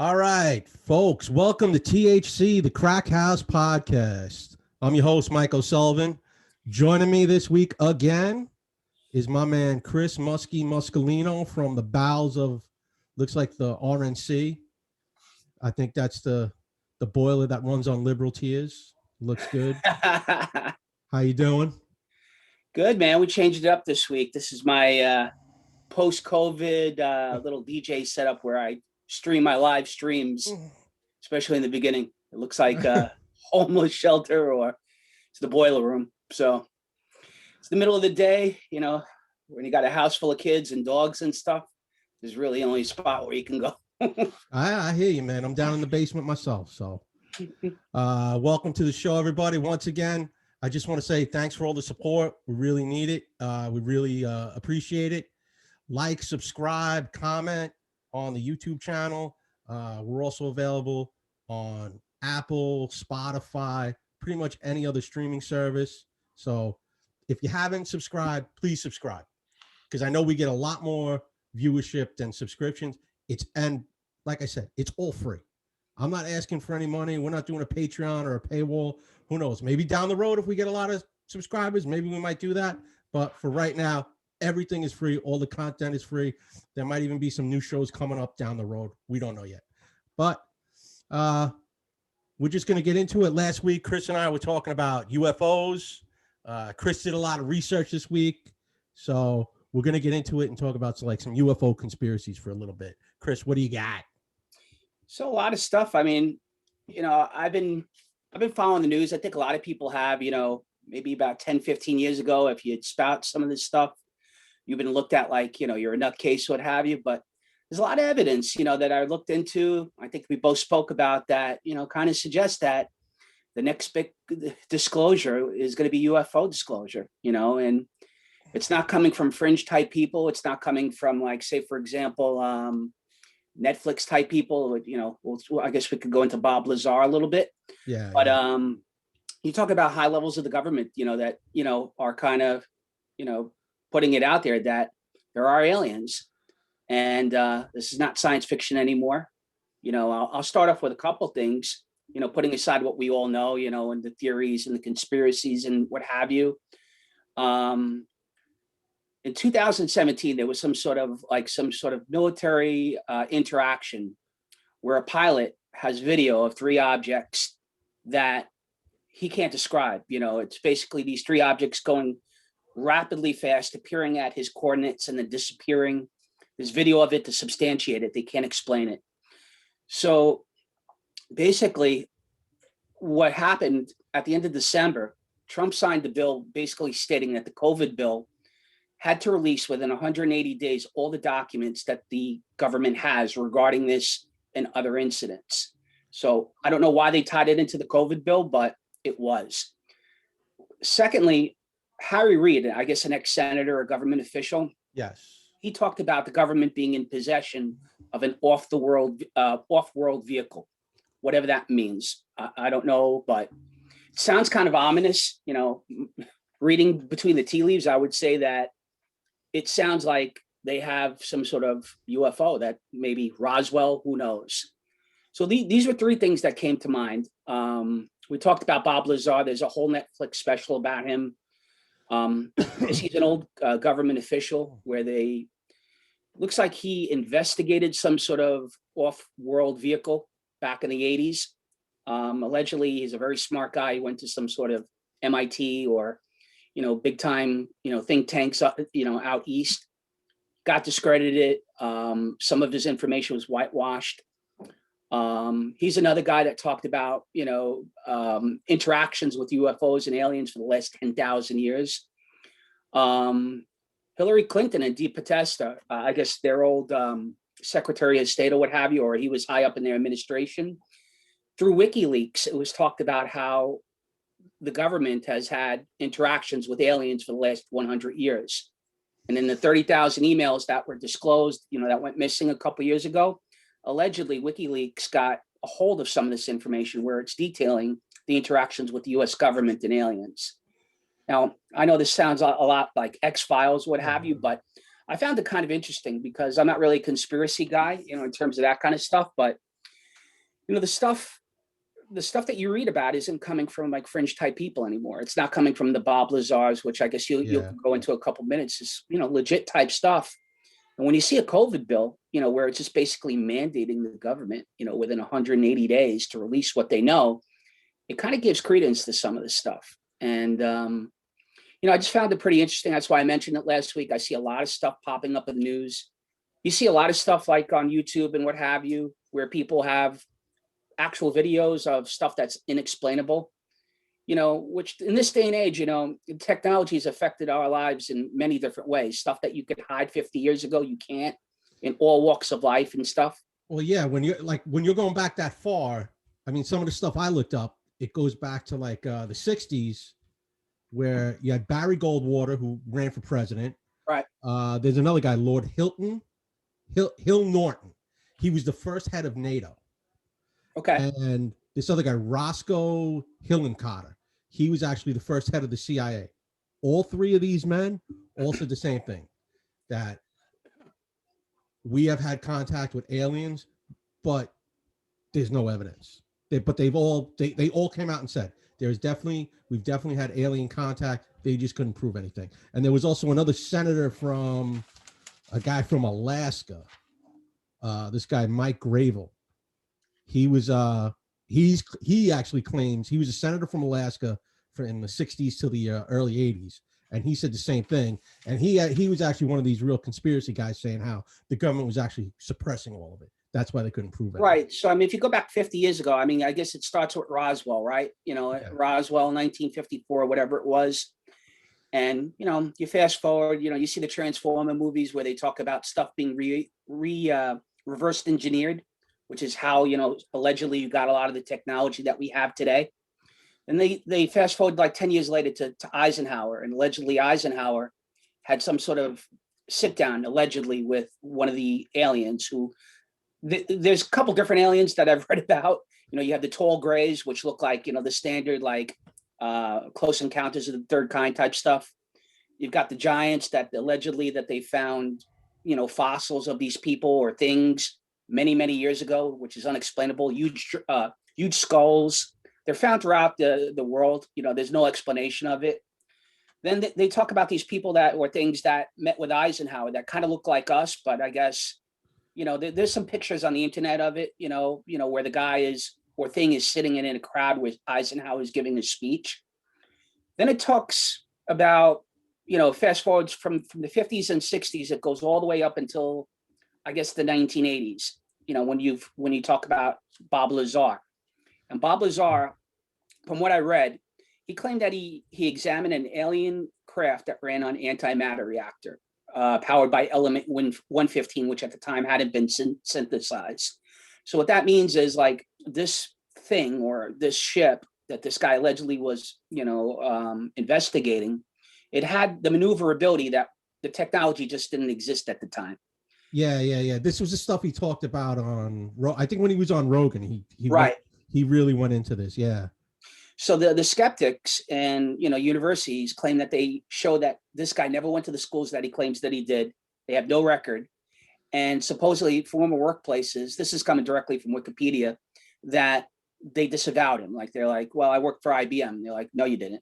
All right, folks, welcome to THC, the Crack House Podcast. I'm your host, Mike O'Sullivan. Joining me this week again is my man, Chris Muscolino from the bowels of, looks like the RNC. I think that's the boiler that runs on liberal tears. Looks good. How you doing? Good, man. We changed it up this week. This is my post-COVID little DJ setup where I stream my live streams, especially in the beginning. It looks like a homeless shelter or it's the boiler room. So it's the middle of the day, when you got a house full of kids and dogs and stuff. There's really only a spot where you can go. I hear you, man. I'm down in the basement myself. So welcome to the show, everybody. Once again, I just want to say thanks for all the support. We really need it. We really appreciate it. Like, subscribe, comment on the YouTube channel. We're also available on Apple, Spotify, pretty much any other streaming service. So if you haven't subscribed, please subscribe, because I know we get a lot more viewership than subscriptions. And like I said, it's all free. I'm not asking for any money. We're not doing a Patreon or a paywall. Who knows? Maybe down the road, if we get a lot of subscribers, maybe we might do that. But for right now, everything is free. All the content is free. There might even be some new shows coming up down the road. We don't know yet. But we're just going to get into it. Last week, Chris and I were talking about UFOs. Chris did a lot of research this week. So we're going to get into it and talk about some UFO conspiracies for a little bit. Chris, what do you got? So a lot of stuff. I mean, I've been following the news. I think a lot of people have, maybe about 10, 15 years ago, if you'd spout some of this stuff, you've been looked at like, you're a nutcase, what have you. But there's a lot of evidence, that I looked into. I think we both spoke about that, kind of suggests that the next big disclosure is going to be UFO disclosure, and it's not coming from fringe type people. It's not coming from, like, say, for example, Netflix type people. I guess we could go into Bob Lazar a little bit. Yeah. But you talk about high levels of the government, that are kind of, putting it out there that there are aliens, and this is not science fiction anymore. I'll start off with a couple things. Putting aside what we all know, and the theories and the conspiracies and what have you. In 2017, there was some sort of military interaction where a pilot has video of three objects that he can't describe. It's basically these three objects going rapidly fast, appearing at his coordinates and then disappearing. There's video of it to substantiate it. They can't explain it. So basically, what happened at the end of December, Trump signed the bill basically stating that the COVID bill had to release within 180 days all the documents that the government has regarding this and other incidents. So I don't know why they tied it into the COVID bill, but it was. Secondly, Harry Reid, I guess an ex-senator, a government official. Yes. He talked about the government being in possession of an off-world vehicle, whatever that means. I don't know, but it sounds kind of ominous. Reading between the tea leaves, I would say that it sounds like they have some sort of UFO, that maybe Roswell, who knows? So these were three things that came to mind. We talked about Bob Lazar. There's a whole Netflix special about him. He's an old government official where looks like he investigated some sort of off-world vehicle back in the 80s. Allegedly, he's a very smart guy. He went to some sort of MIT or big time, think tanks, out east, got discredited. Some of his information was whitewashed. He's another guy that talked about, interactions with UFOs and aliens for the last 10,000 years. Hillary Clinton and Dee Podesta, I guess their old Secretary of State or what have you, or he was high up in their administration. Through WikiLeaks, it was talked about how the government has had interactions with aliens for the last 100 years. And in the 30,000 emails that were disclosed, that went missing a couple of years ago, allegedly WikiLeaks got a hold of some of this information where it's detailing the interactions with the US government and aliens. Now, I know this sounds a lot like X-Files, what have you, but I found it kind of interesting because I'm not really a conspiracy guy, in terms of that kind of stuff, but you know, the stuff that you read about isn't coming from like fringe type people anymore. It's not coming from the Bob Lazars, which I guess you'll go into a couple minutes, is, you know, legit type stuff. And when you see a COVID bill, you know, where it's just basically mandating the government, you know, within 180 days to release what they know, it kind of gives credence to some of this stuff. And, you know, I just found it pretty interesting. That's why I mentioned it last week. I see a lot of stuff popping up in the news. You see a lot of stuff like on YouTube and what have you, where people have actual videos of stuff that's inexplainable, you know, which in this day and age, you know, technology has affected our lives in many different ways. Stuff that you could hide 50 years ago, you can't, in all walks of life and stuff. Well, yeah, when you're going back that far, I mean, some of the stuff I looked up, it goes back to like the 60s, where you had Barry Goldwater, who ran for president. Right. There's another guy, Lord Hill Norton. He was the first head of NATO. Okay. And this other guy, Roscoe Hillenkotter, he was actually the first head of the CIA. All three of these men all said the same thing, that we have had contact with aliens, but there's no evidence. They all came out and said we've definitely had alien contact. They just couldn't prove anything. And there was also another senator a guy from Alaska, this guy Mike Gravel. He was he actually claims he was a senator from Alaska in the 60s to the early 80s, and he said the same thing. And he was actually one of these real conspiracy guys, saying how the government was actually suppressing all of it. That's why they couldn't prove it. Right. So I mean, if you go back 50 years ago, I mean, I guess it starts with Roswell, right? You know, yeah. Roswell, 1954, whatever it was. And, you know, you fast forward, you know, you see the Transformer movies where they talk about stuff being reversed engineered, which is how, you know, allegedly you got a lot of the technology that we have today. And they fast forward like 10 years later to Eisenhower, and allegedly Eisenhower had some sort of sit down allegedly with one of the aliens who, there's a couple different aliens that I've read about. You know, you have the tall grays, which look like, you know, the standard, like Close Encounters of the Third Kind type stuff. You've got the giants that allegedly that they found, you know, fossils of these people or things many, many years ago, which is unexplainable. Huge skulls. They're found throughout the world. You know, there's no explanation of it. Then they talk about these people or things that met with Eisenhower that kind of look like us, but I guess, you know, there's some pictures on the internet of it, you know, where the guy is or thing is sitting in a crowd where Eisenhower is giving a speech. Then it talks about, you know, fast forwards from the 50s and 60s, it goes all the way up until, I guess, the 1980s, you know, when you talk about Bob Lazar. And Bob Lazar, from what I read, he claimed that he examined an alien craft that ran on antimatter reactor, powered by element 115, which at the time hadn't been synthesized. So what that means is like this thing or this ship that this guy allegedly was, you know, investigating, it had the maneuverability that the technology just didn't exist at the time. Yeah. This was the stuff he talked about on, I think when he was on Rogan, he really went into this. Yeah. So the skeptics and, you know, universities claim that they show that this guy never went to the schools that he claims that he did. They have no record. And supposedly former workplaces, this is coming directly from Wikipedia, that they disavowed him. Like, they're like, well, I worked for IBM. They're like, no, you didn't.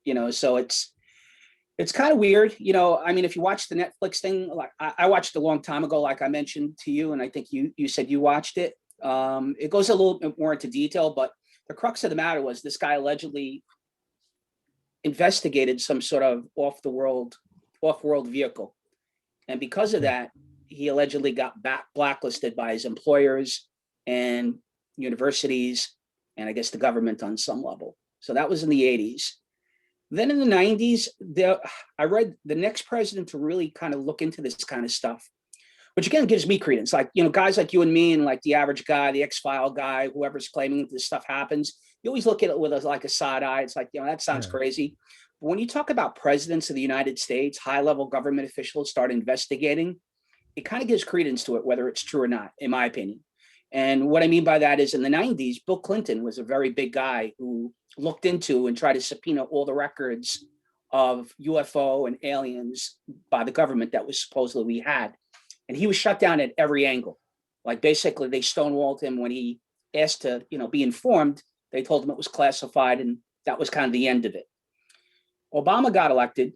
You know, so it's kind of weird. You know, I mean, if you watch the Netflix thing, like I watched a long time ago, like I mentioned to you, and I think you said you watched it. It goes a little bit more into detail, but the crux of the matter was this guy allegedly investigated some sort of off-world vehicle. And because of that, he allegedly got blacklisted by his employers and universities, and I guess the government on some level. So that was in the 80s. Then in the 90s, I read the next president to really kind of look into this kind of stuff, which again gives me credence. Like, you know, guys like you and me and like the average guy, the X-File guy, whoever's claiming that this stuff happens, you always look at it with like a side eye. It's like, you know, that sounds crazy. But when you talk about presidents of the United States, high-level government officials start investigating, it kind of gives credence to it, whether it's true or not, in my opinion. And what I mean by that is in the 90s, Bill Clinton was a very big guy who looked into and tried to subpoena all the records of UFO and aliens by the government that was supposedly we had. And he was shut down at every angle. Like basically they stonewalled him when he asked to, be informed, they told him it was classified, and that was kind of the end of it. Obama got elected,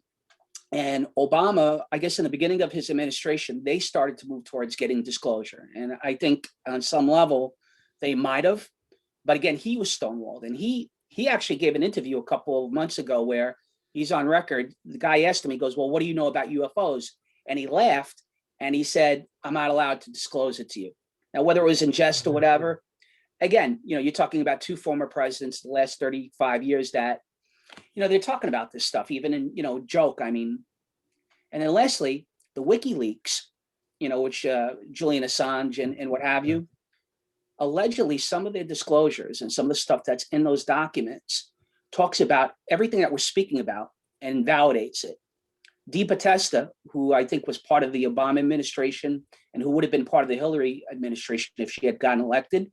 and Obama, I guess in the beginning of his administration, they started to move towards getting disclosure. And I think on some level they might have, but again, he was stonewalled. And he actually gave an interview a couple of months ago where he's on record. The guy asked him, he goes, well, what do you know about UFOs? And he laughed and he said, I'm not allowed to disclose it to you. Now, whether it was in jest or whatever, again, you're talking about two former presidents the last 35 years that, they're talking about this stuff, even in, joke. I mean, and then lastly, the WikiLeaks, which Julian Assange and what have you, allegedly some of their disclosures and some of the stuff that's in those documents talks about everything that we're speaking about and validates it. Deepa Testa, who I think was part of the Obama administration and who would have been part of the Hillary administration if she had gotten elected,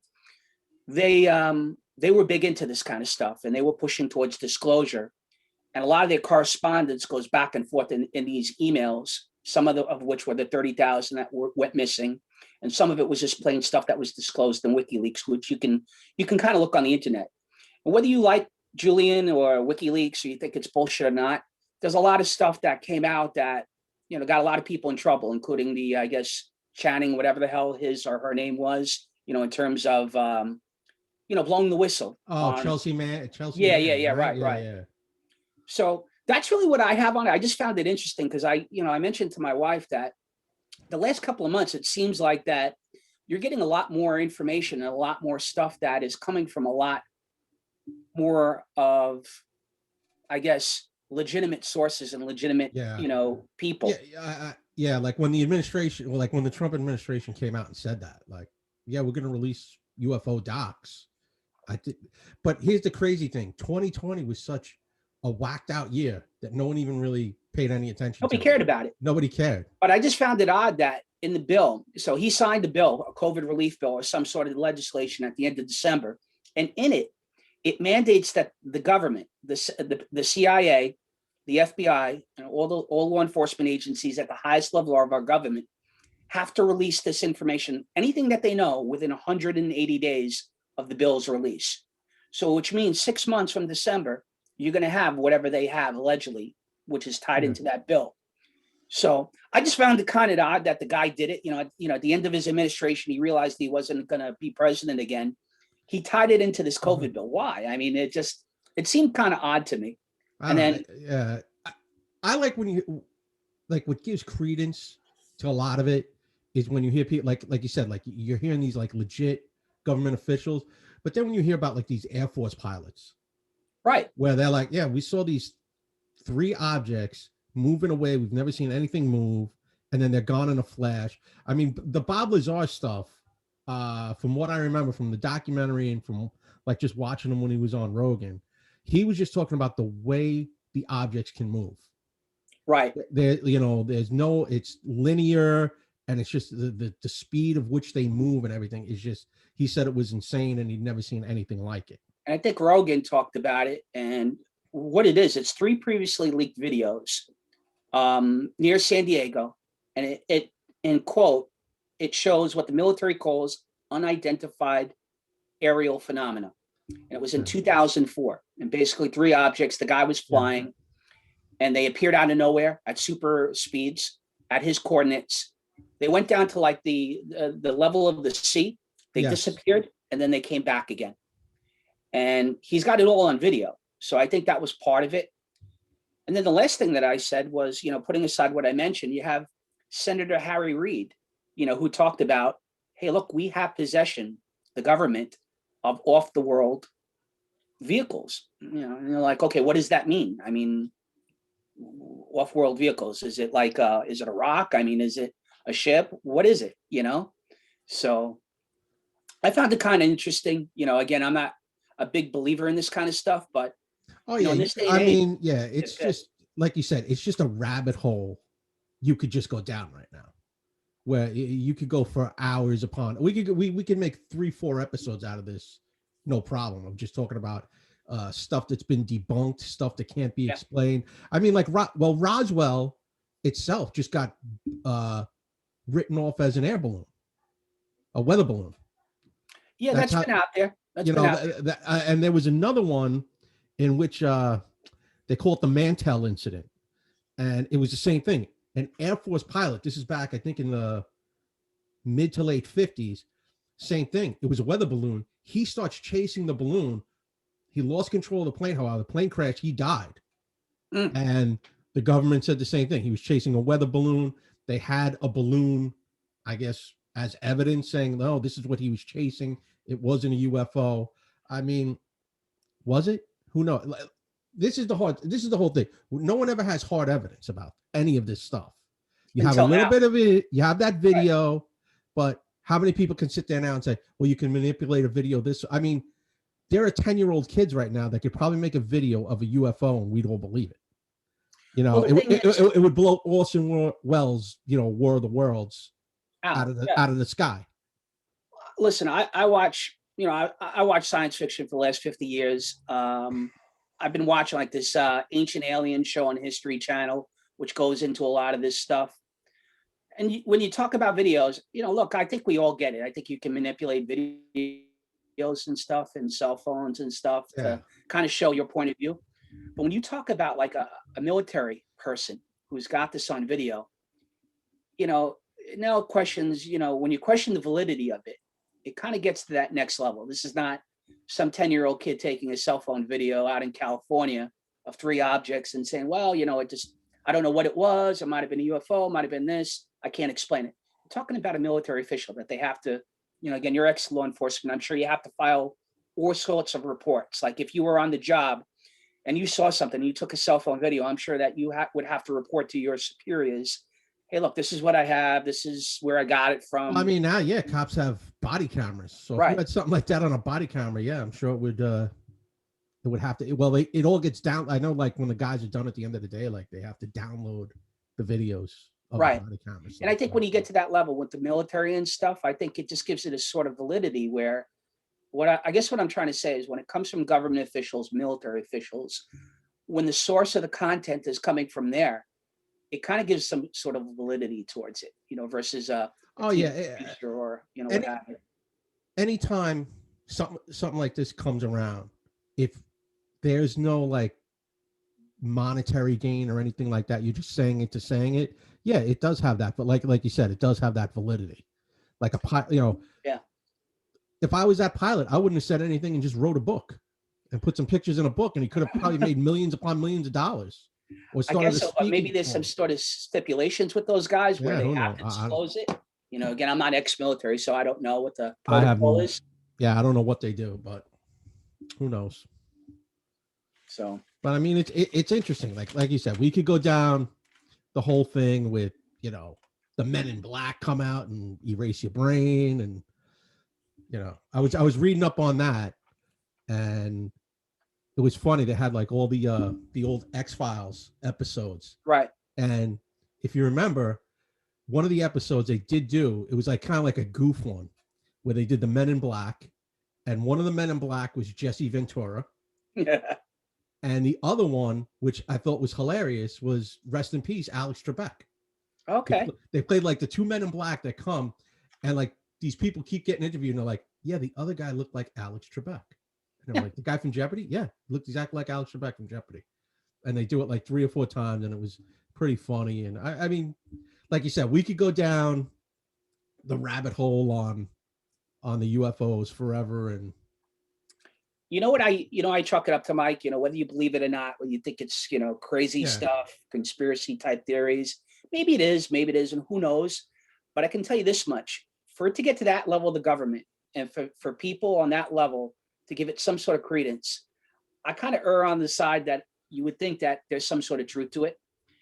they were big into this kind of stuff, and they were pushing towards disclosure. And a lot of their correspondence goes back and forth in these emails, some of which were the 30,000 that went missing. And some of it was just plain stuff that was disclosed in WikiLeaks, which you can kind of look on the internet. And whether you like Julian or WikiLeaks, or you think it's bullshit or not, there's a lot of stuff that came out that, got a lot of people in trouble, including the, I guess, Channing, whatever the hell his or her name was, in terms of, blowing the whistle. Oh, Chelsea Man. Yeah, right. So that's really what I have on it. I just found it interesting because I mentioned to my wife that the last couple of months, it seems like that you're getting a lot more information and a lot more stuff that is coming from a lot more of, I guess, legitimate sources and legitimate, people. Yeah, like when the Trump administration came out and said that, like, yeah, we're going to release UFO docs. But here's the crazy thing. 2020 was such a whacked out year that no one even really paid any attention. Nobody cared about it. Nobody cared. But I just found it odd that in the bill, so he signed a bill, a COVID relief bill or some sort of legislation at the end of December. And in it mandates that the government, the CIA, the FBI, and all law enforcement agencies at the highest level of our government have to release this information, anything that they know, within 180 days of the bill's release. So which means 6 months from December, you're going to have whatever they have allegedly, which is tied into that bill. So I just found it kind of odd that the guy did it. At the end of his administration, he realized he wasn't going to be president again. He tied it into this COVID bill. Why? I mean, it seemed kind of odd to me. I like when what gives credence to a lot of it is when you hear people like you said, like you're hearing these like legit government officials, but then when you hear about like these Air Force pilots, right, where they're like, yeah, we saw these 3 objects moving away, we've never seen anything move, and then they're gone in a flash. I mean, the Bob Lazar stuff, from what I remember from the documentary and from like just watching him when he was on Rogan, he was just talking about the way the objects can move. Right. There, it's linear, and it's just the speed of which they move and everything is just, he said it was insane and he'd never seen anything like it. And I think Rogan talked about it, and what it is, it's 3 previously leaked videos near San Diego. And it in quote, it shows what the military calls unidentified aerial phenomena. And it was in 2004. And basically 3 objects, the guy was flying and they appeared out of nowhere at super speeds at his coordinates. They went down to like the level of the sea. They disappeared and then they came back again. And he's got it all on video. So I think that was part of it. And then the last thing that I said was, putting aside what I mentioned, you have Senator Harry Reid, who talked about, hey, look, we have possession, the government, of off the world vehicles. And you're like, okay, what does that mean? I mean, off world vehicles, is it like, is it a rock? I mean, is it a ship? What is it? So I found it kind of interesting. Again, I'm not a big believer in this kind of stuff, but in this day and age, it's just like you said, it's just a rabbit hole you could just go down right now, where you could go for hours upon. We could make 3-4 episodes out of this, no problem, of just talking about stuff that's been debunked, stuff that can't be explained. I mean, like Roswell itself just got written off as an air balloon, a weather balloon. Yeah, That's that's how, been out there. That's you been know, out there. and there was another one in which they call it the Mantell incident. And it was the same thing. An Air Force pilot, this is back, I think, in the mid to late 50s, same thing. It was a weather balloon. He starts chasing the balloon. He lost control of the plane. However, the plane crashed. He died. Mm. And the government said the same thing. He was chasing a weather balloon. They had a balloon, I guess, as evidence saying, no, this is what he was chasing. It wasn't a UFO. I mean, was it? Who knows? This is the whole thing. No one ever has hard evidence about any of this stuff. You have a Until little now. bit of it, you have that Right. video, but how many people can sit there now and say, well, you can manipulate a video this? I mean, there are 10-year-old kids right now that could probably make a video of a UFO and we'd all believe it. You know, Well, the thing is, it would blow Orson Welles, War of the Worlds Al, out of the sky. listen, I watch, I watch science fiction for the last 50 years. I've been watching like this Ancient Alien show on History Channel, which goes into a lot of this stuff. And when you talk about videos, look, I think we all get it. I think you can manipulate videos and stuff and cell phones and stuff to kind of show your point of view. But when you talk about like a military person who's got this on video, now questions, when you question the validity of it, it kind of gets to that next level. This is not some 10-year-old kid taking a cell phone video out in California of 3 objects and saying, well, I don't know what it was. It might have been a UFO, might have been this. I can't explain it. I'm talking about a military official that they have to, again, you're ex-law enforcement. I'm sure you have to file all sorts of reports. Like if you were on the job and you saw something, you took a cell phone video, I'm sure that you would have to report to your superiors, hey, look, this is what I have. This is where I got it from. Well, I mean, now, cops have body cameras. So if you had something like that on a body camera, I'm sure it would have to. Well, it all gets down. I know, like when the guys are done at the end of the day, like they have to download the videos of the body cameras. And I think when you get to that level with the military and stuff, I think it just gives it a sort of validity where I guess what I'm trying to say is when it comes from government officials, military officials, when the source of the content is coming from there, it kind of gives some sort of validity towards it, versus producer or what have you. Anytime something like this comes around, if there's no like monetary gain or anything like that, you're just saying it to saying it. Yeah, it does have that, but like you said, it does have that validity. Like if I was that pilot, I wouldn't have said anything and just wrote a book and put some pictures in a book, and he could have probably made millions upon millions of dollars. I guess so, but maybe there's some sort of stipulations with those guys where they have to disclose it. Again, I'm not ex-military, so I don't know what the protocol is. Yeah, I don't know what they do, but who knows? So, but I mean, it's interesting. Like you said, we could go down the whole thing with the Men in Black come out and erase your brain, and I was reading up on that, and it was funny. They had like all the old X-Files episodes. Right. And if you remember, one of the episodes they did do, it was like kind of like a goof one where they did the Men in Black, and one of the Men in Black was Jesse Ventura. Yeah. And the other one, which I thought was hilarious, was rest in peace, Alex Trebek. Okay. They played like the 2 Men in Black that come, and like these people keep getting interviewed, and they're like, yeah, the other guy looked like Alex Trebek. And I'm like, the guy from Jeopardy? Yeah, looked exactly like Alex Trebek from Jeopardy. And they do it like 3 or 4 times, and it was pretty funny. And I mean, like you said, we could go down the rabbit hole on the UFOs forever. And I chalk it up to Mike, whether you believe it or not, whether you think it's, crazy stuff, conspiracy type theories, maybe it is, and who knows. But I can tell you this much, for it to get to that level of the government, and for people on that level to give it some sort of credence, I kind of err on the side that you would think that there's some sort of truth to it.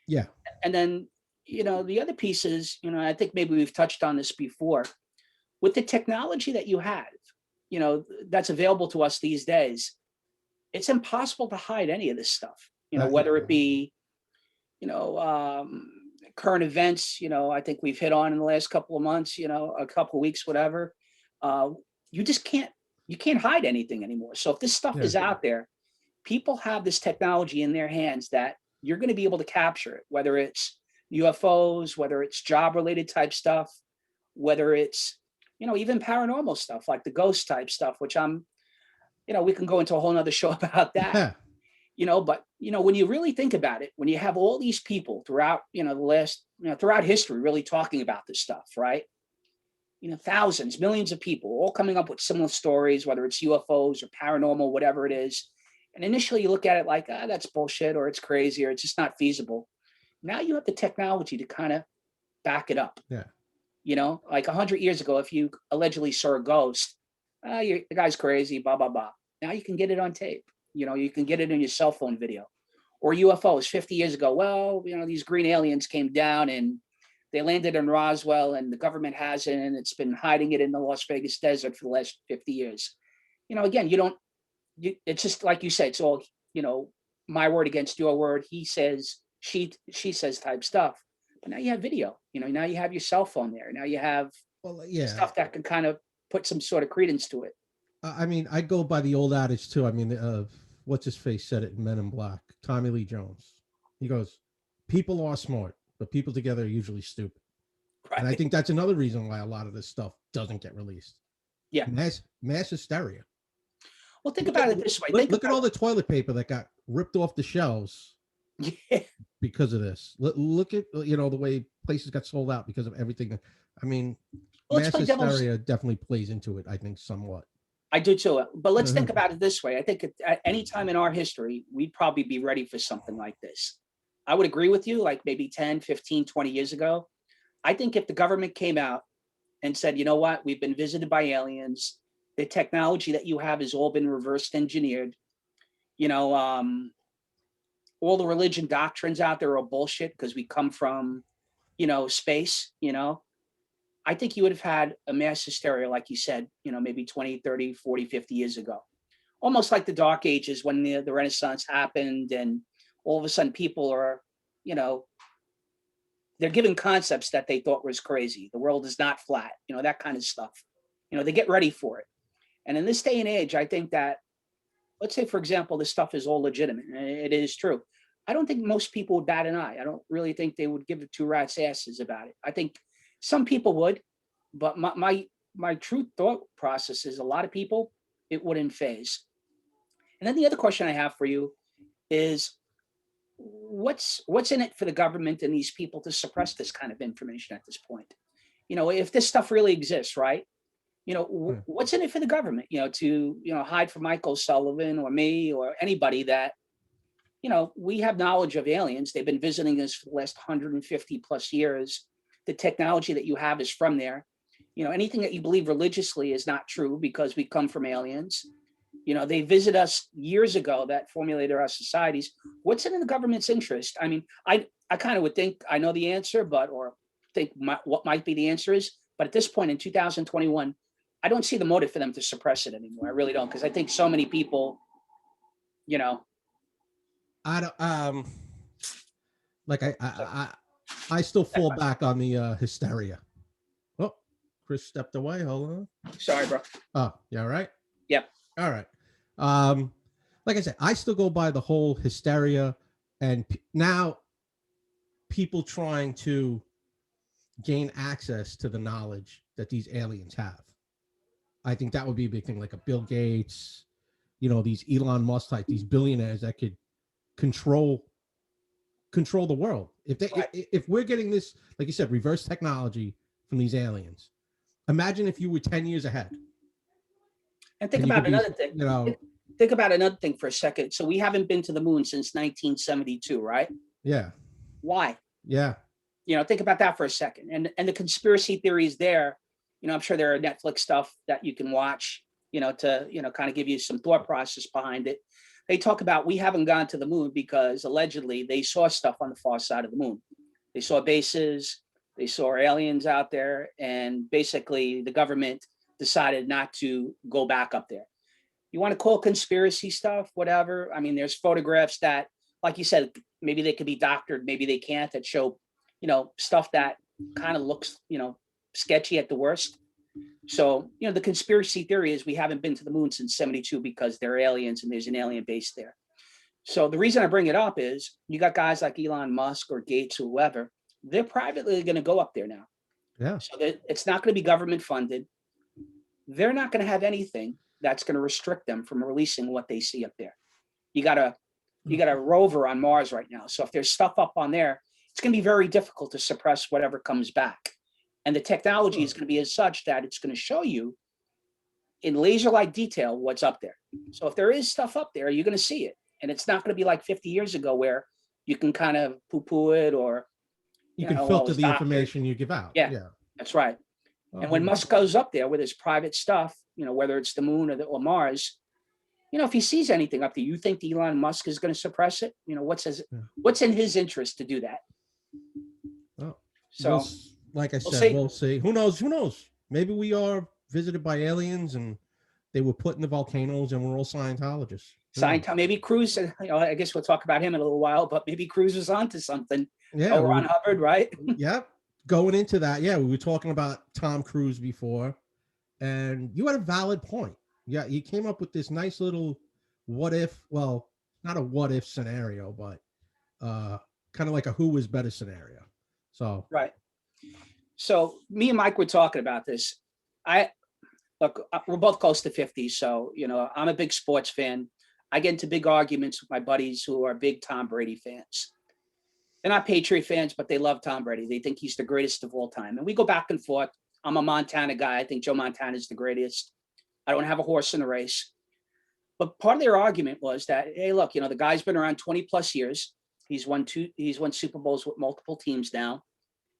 Yeah. And then, the other piece is, I think maybe we've touched on this before, with the technology that you have, that's available to us these days, it's impossible to hide any of this stuff, whether it be, current events, I think we've hit on in the last couple of months, a couple of weeks, whatever. You just can't hide anything anymore. So if this stuff is out there, people have this technology in their hands that you're going to be able to capture it, whether it's UFOs, whether it's job related type stuff, whether it's, even paranormal stuff like the ghost type stuff, which we can go into a whole nother show about that. Yeah. But when you really think about it, when you have all these people throughout, throughout history really talking about this stuff, right? Thousands, millions of people all coming up with similar stories, whether it's UFOs or paranormal, whatever it is. And initially you look at it like, that's bullshit, or it's crazy, or it's just not feasible. Now you have the technology to kind of back it up. Yeah. Like 100 years ago, if you allegedly saw a ghost, the guy's crazy, blah, blah, blah. Now you can get it on tape. You can get it in your cell phone video. Or UFOs 50 years ago. Well, these green aliens came down and they landed in Roswell, and the government has it, and it's been hiding it in the Las Vegas desert for the last 50 years. Again, it's just like you said, it's all, my word against your word. He says, she says type stuff. But now you have video, now you have your cell phone there. Now you have stuff that can kind of put some sort of credence to it. I mean, I go by the old adage too. I mean, what's his face said it in Men in Black, Tommy Lee Jones. He goes, people are smart, but people together are usually stupid. Right. And I think that's another reason why a lot of this stuff doesn't get released. Yeah. Mass hysteria. Well, think about it this way. Look at all the toilet paper that got ripped off the shelves because of this. Look at, the way places got sold out because of everything. I mean, mass hysteria definitely plays into it, I think, somewhat. I do too. But let's think about it this way. I think at any time in our history, we'd probably be ready for something like this. I would agree with you, like maybe 10, 15, 20 years ago. I think if the government came out and said, you know what, we've been visited by aliens, the technology that you have has all been reverse engineered, all the religion doctrines out there are bullshit because we come from, space, I think you would have had a mass hysteria, like you said, maybe 20, 30, 40, 50 years ago. Almost like the Dark Ages when the Renaissance happened, and all of a sudden people are, they're given concepts that they thought was crazy. The world is not flat, that kind of stuff. They get ready for it. And in this day and age, I think that, let's say, for example, this stuff is all legitimate. It is true. I don't think most people would bat an eye. I don't really think they would give it two rat's asses about it. I think some people would, but my true thought process is a lot of people, it wouldn't phase. And then the other question I have for you is, what's in it for the government and these people to suppress this kind of information at this point? If this stuff really exists, right? What's in it for the government, to, hide from Michael Sullivan or me or anybody that, we have knowledge of aliens. They've been visiting us for the last 150 plus years. The technology that you have is from there. Anything that you believe religiously is not true because we come from aliens. They visit us years ago that formulated our societies. What's in the government's interest? I mean, I kind of would think I know the answer, or think what might be the answer is. But at this point in 2021, I don't see the motive for them to suppress it anymore. I really don't, because I think so many people, I don't, like I still fall back on the hysteria. Oh, Chris stepped away. Hold on. Sorry, bro. Oh, you all right? Yep. All right. Like I said, I still go by the whole hysteria, and now people trying to gain access to the knowledge that these aliens have. I think that would be a big thing, like a Bill Gates, these Elon Musk type, these billionaires that could control the world. If we're getting this, like you said, reverse technology from these aliens, imagine if you were 10 years ahead. And think about another thing. Think about another thing for a second. So we haven't been to the moon since 1972, right? Yeah. Why? Yeah. Think about that for a second. And the conspiracy theories there, I'm sure there are Netflix stuff that you can watch, to, kind of give you some thought process behind it. They talk about we haven't gone to the moon because allegedly they saw stuff on the far side of the moon. They saw bases, they saw aliens out there, and basically the government decided not to go back up there. You want to call conspiracy stuff, whatever. I mean, there's photographs that, like you said, maybe they could be doctored, maybe they can't, that show, stuff that kind of looks, sketchy at the worst. So, the conspiracy theory is we haven't been to the moon since 72 because they're aliens and there's an alien base there. So the reason I bring it up is you got guys like Elon Musk or Gates or whoever, they're privately going to go up there now. Yeah. So it's not going to be government funded. they're not going to have anything that's going to restrict them from releasing what they see up there. You got a rover on Mars right now. So if there's stuff up on there, it's going to be very difficult to suppress whatever comes back. And the technology is going to be as such that it's going to show you in laser-like detail what's up there. So if there is stuff up there, you're going to see it. And it's not going to be like 50 years ago where you can kind of poo-poo it, or you can filter the information you give out. Yeah, that's right. And when Musk goes up there with his private stuff, whether it's the moon or Mars, if he sees anything up there, you think Elon Musk is going to suppress it? What's in his interest to do that? Oh, so, like I said, we'll see. Who knows? Who knows? Maybe we are visited by aliens and they were put in the volcanoes and we're all Scientologists. Maybe Cruz, I guess we'll talk about him in a little while, but maybe Cruz is onto something. Yeah. Ron Hubbard, right? Yep. Going into that, we were talking about Tom Cruise before, and you had a valid point. Yeah, you came up with this nice little what if, well, not a what if scenario, but kind of like a who is better scenario. So right. So me and Mike were talking about this. Look, we're both close to 50, so I'm a big sports fan. I get into big arguments with my buddies who are big Tom Brady fans. They're not Patriot fans, but they love Tom Brady. They think he's the greatest of all time. And we go back and forth. I'm a Montana guy. I think Joe Montana is the greatest. I don't have a horse in the race. But part of their argument was that, hey, look, the guy's been around 20 plus years. He's won Super Bowls with multiple teams now.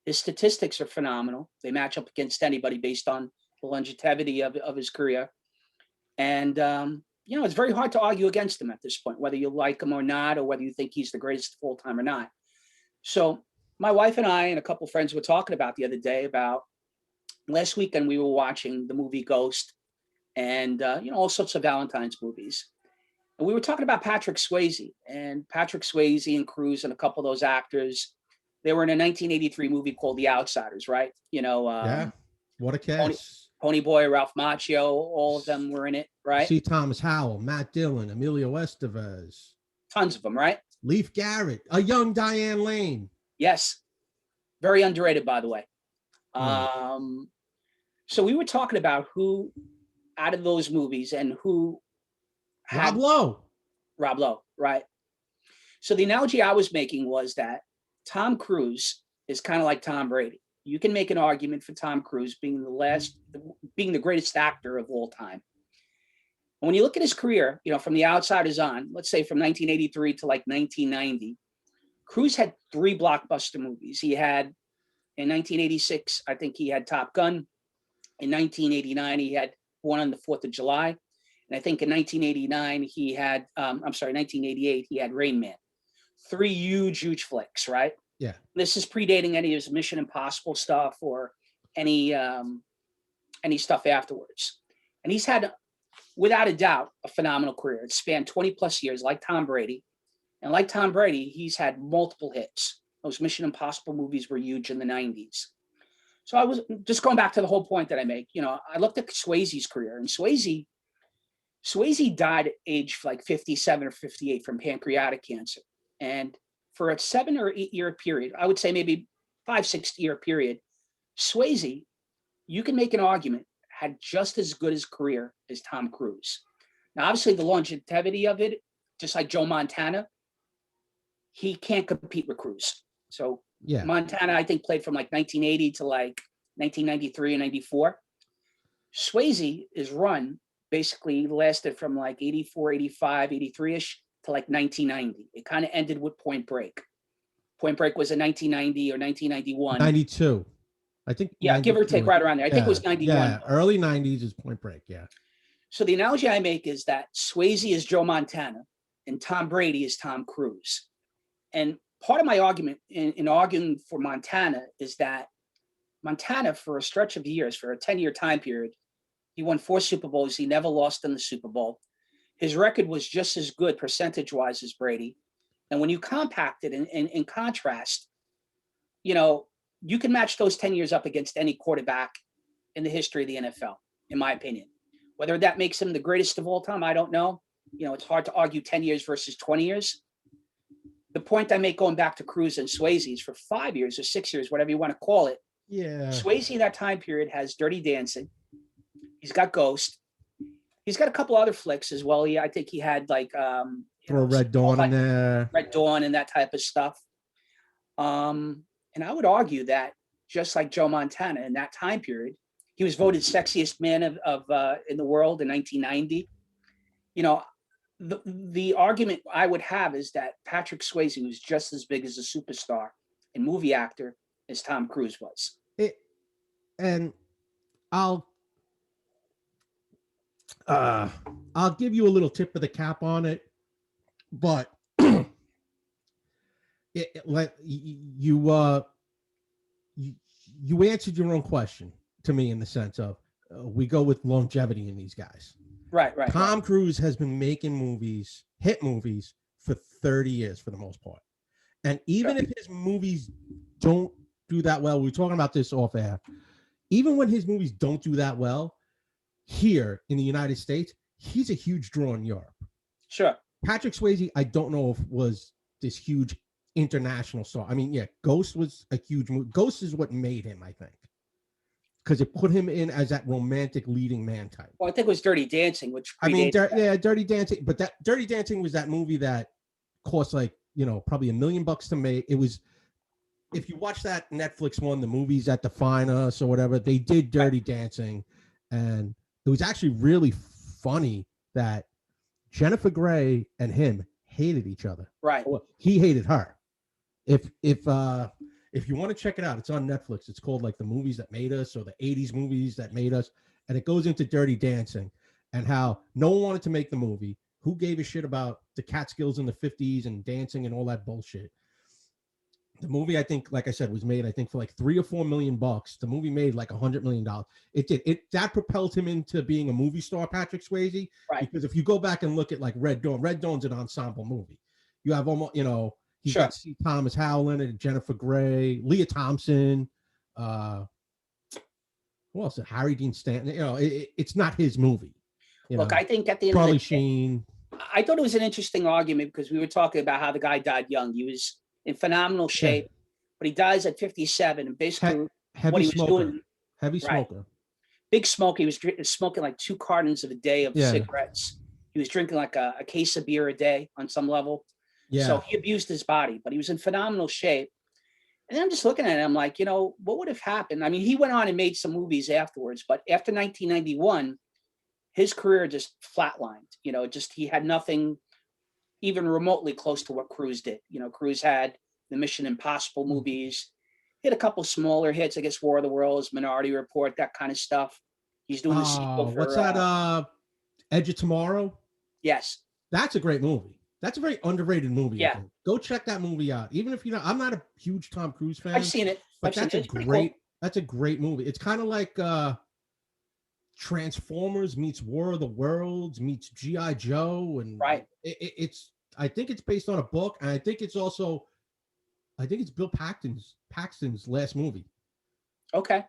His statistics are phenomenal. They match up against anybody based on the longevity of his career. And, it's very hard to argue against him at this point, whether you like him or not, or whether you think he's the greatest of all time or not. So my wife and I and a couple of friends were talking about the other day about last weekend we were watching the movie Ghost and, all sorts of Valentine's movies. And we were talking about Patrick Swayze and Cruise and a couple of those actors. They were in a 1983 movie called The Outsiders, right? What a cast. Pony Boy, Ralph Macchio, all of them were in it, right? C. Thomas Howell, Matt Dillon, Emilio Estevez. Tons of them, right? Leif Garrett, a young Diane Lane. Yes. Very underrated, by the way. So we were talking about who out of those movies and who had Rob Lowe, right? So the analogy I was making was that Tom Cruise is kind of like Tom Brady. You can make an argument for Tom Cruise being the greatest actor of all time. And when you look at his career, from The Outsiders on, let's say from 1983 to like 1990, Cruise had 3 blockbuster movies. He had, in 1986, I think he had Top Gun. In 1989, he had Born on the 4th of July. And I think in 1988, he had Rain Man. 3 huge flicks, right? Yeah. This is predating any of his Mission Impossible stuff or any stuff afterwards. And he's had, without a doubt, a phenomenal career. It spanned 20 plus years, like Tom Brady. And like Tom Brady, he's had multiple hits. Those Mission Impossible movies were huge in the 90s. So I was just going back to the whole point that I make. I looked at Swayze's career, and Swayze died at age like 57 or 58 from pancreatic cancer. And for a 7 or 8 year period, I would say maybe 5-6 year period, Swayze, you can make an argument, had just as good as career as Tom Cruise. Now, obviously, the longevity of it, just like Joe Montana, he can't compete with Cruise. So yeah, Montana, I think, played from like 1980 to like 1993 and 94. Swayze is run basically lasted from like 84, 85, 83-ish to like 1990. It kind of ended with Point Break. Point Break was in 1990 or 1991. 92. I think. Yeah, give or take right around there. I think it was 91. Yeah, early 90s is Point Break, yeah. So the analogy I make is that Swayze is Joe Montana and Tom Brady is Tom Cruise. And part of my argument in arguing for Montana is that Montana, for a stretch of years, for a 10-year time period, he won 4 Super Bowls. He never lost in the Super Bowl. His record was just as good percentage-wise as Brady. And when you compact it and contrast, you can match those 10 years up against any quarterback in the history of the NFL, in my opinion. Whether that makes him the greatest of all time, I don't know. It's hard to argue 10 years versus 20 years. The point I make going back to Cruise and Swayze is for 5 years or 6 years, whatever you want to call it. Yeah. Swayze in that time period has Dirty Dancing. He's got Ghost. He's got a couple other flicks as well. I think he had like Throw Red Dawn in there. Red Dawn and that type of stuff. And I would argue that just like Joe Montana in that time period, he was voted sexiest man of in the world in 1990. You know, the argument I would have is that Patrick Swayze was just as big as a superstar and movie actor as Tom Cruise was. And I'll give you a little tip of the cap on it, but you answered your own question to me in the sense of we go with longevity in these guys. Right. Tom Cruise has been making movies, hit movies, for 30 years for the most part. And even if his movies don't do that well, we were talking about this off air, even when his movies don't do that well, here in the United States, he's a huge draw in Europe. Sure. Patrick Swayze, I don't know if was this huge international star. I mean, yeah, Ghost was a huge movie. Ghost is what made him, I think, because it put him in as that romantic leading man type. Well, I think it was Dirty Dancing, which Dirty Dancing, but that Dirty Dancing was that movie that cost like, probably $1 million to make. It was, if you watch that Netflix one, the movies that define us or whatever, they did Dirty Dancing, and it was actually really funny that Jennifer Grey and him hated each other. Right. Well, he hated her. If you want to check it out, it's on Netflix. It's called like The Movies That Made Us, or the 80s movies that made us. And it goes into Dirty Dancing and how no one wanted to make the movie. Who gave a shit about the Catskills in the 50s and dancing and all that bullshit? The movie, I think, like I said, was made, I think, for like $3 or $4 million. The movie made like $100 million. It did. That propelled him into being a movie star, Patrick Swayze. Right. Because if you go back and look at like Red Dawn's an ensemble movie. You have almost, he's got C. Thomas Howell in it, Jennifer Grey, Leah Thompson. Who else? Harry Dean Stanton. It's not his movie. Look, I think at the end Charlie of the Sheen. I thought it was an interesting argument because we were talking about how the guy died young. He was in phenomenal shape, but he dies at 57, and basically what he was doing. Heavy smoker. Big smoke. He was smoking like 2 cartons of a day of cigarettes. He was drinking like a case of beer a day on some level. Yeah. So he abused his body, but he was in phenomenal shape. And then I'm just looking at it. I'm like, what would have happened? I mean, he went on and made some movies afterwards, but after 1991, his career just flatlined. He had nothing even remotely close to what Cruise did. Cruise had the Mission Impossible movies. He had a couple smaller hits, I guess War of the Worlds, Minority Report, that kind of stuff. He's doing the sequel for... What's that? Edge of Tomorrow? Yes. That's a great movie. That's a very underrated movie. Yeah. Go check that movie out. Even if I'm not a huge Tom Cruise fan. I've seen it. But that's a great movie. It's kind of like Transformers meets War of the Worlds meets G.I. Joe. And right. I think it's based on a book, and I think it's Bill Paxton's last movie. Okay.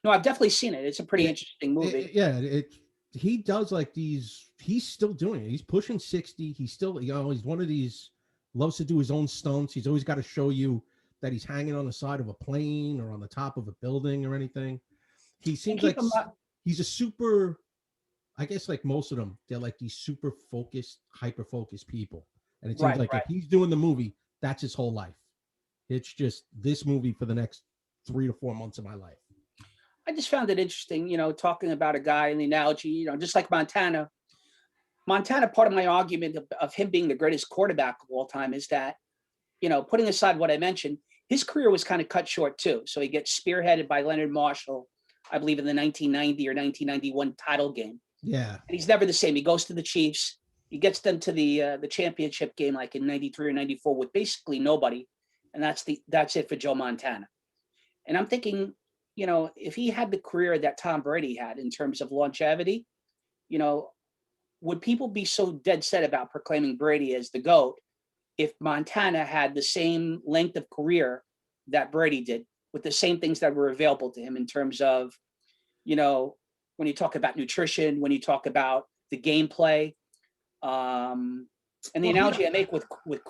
No, I've definitely seen it. It's a pretty interesting movie. He does like these, he's still doing it. He's pushing 60. He's still, he's one of these, loves to do his own stunts. He's always got to show you that he's hanging on the side of a plane or on the top of a building or anything. He seems like he's a super, I guess like most of them, they're like these super focused, hyper-focused people. And it seems if he's doing the movie, that's his whole life. It's just this movie for the next 3 to 4 months of my life. I just found it interesting, talking about a guy in the analogy, just like Montana. Montana, part of my argument of him being the greatest quarterback of all time is that, putting aside what I mentioned, his career was kind of cut short too. So he gets spearheaded by Leonard Marshall, I believe in the 1990 or 1991 title game. Yeah. And he's never the same. He goes to the Chiefs. He gets them to the championship game, like in 93 or 94 with basically nobody. And that's it for Joe Montana. And I'm thinking, if he had the career that Tom Brady had in terms of longevity, would people be so dead set about proclaiming Brady as the GOAT if Montana had the same length of career that Brady did with the same things that were available to him in terms of, when you talk about nutrition, when you talk about the gameplay, and the analogy I make with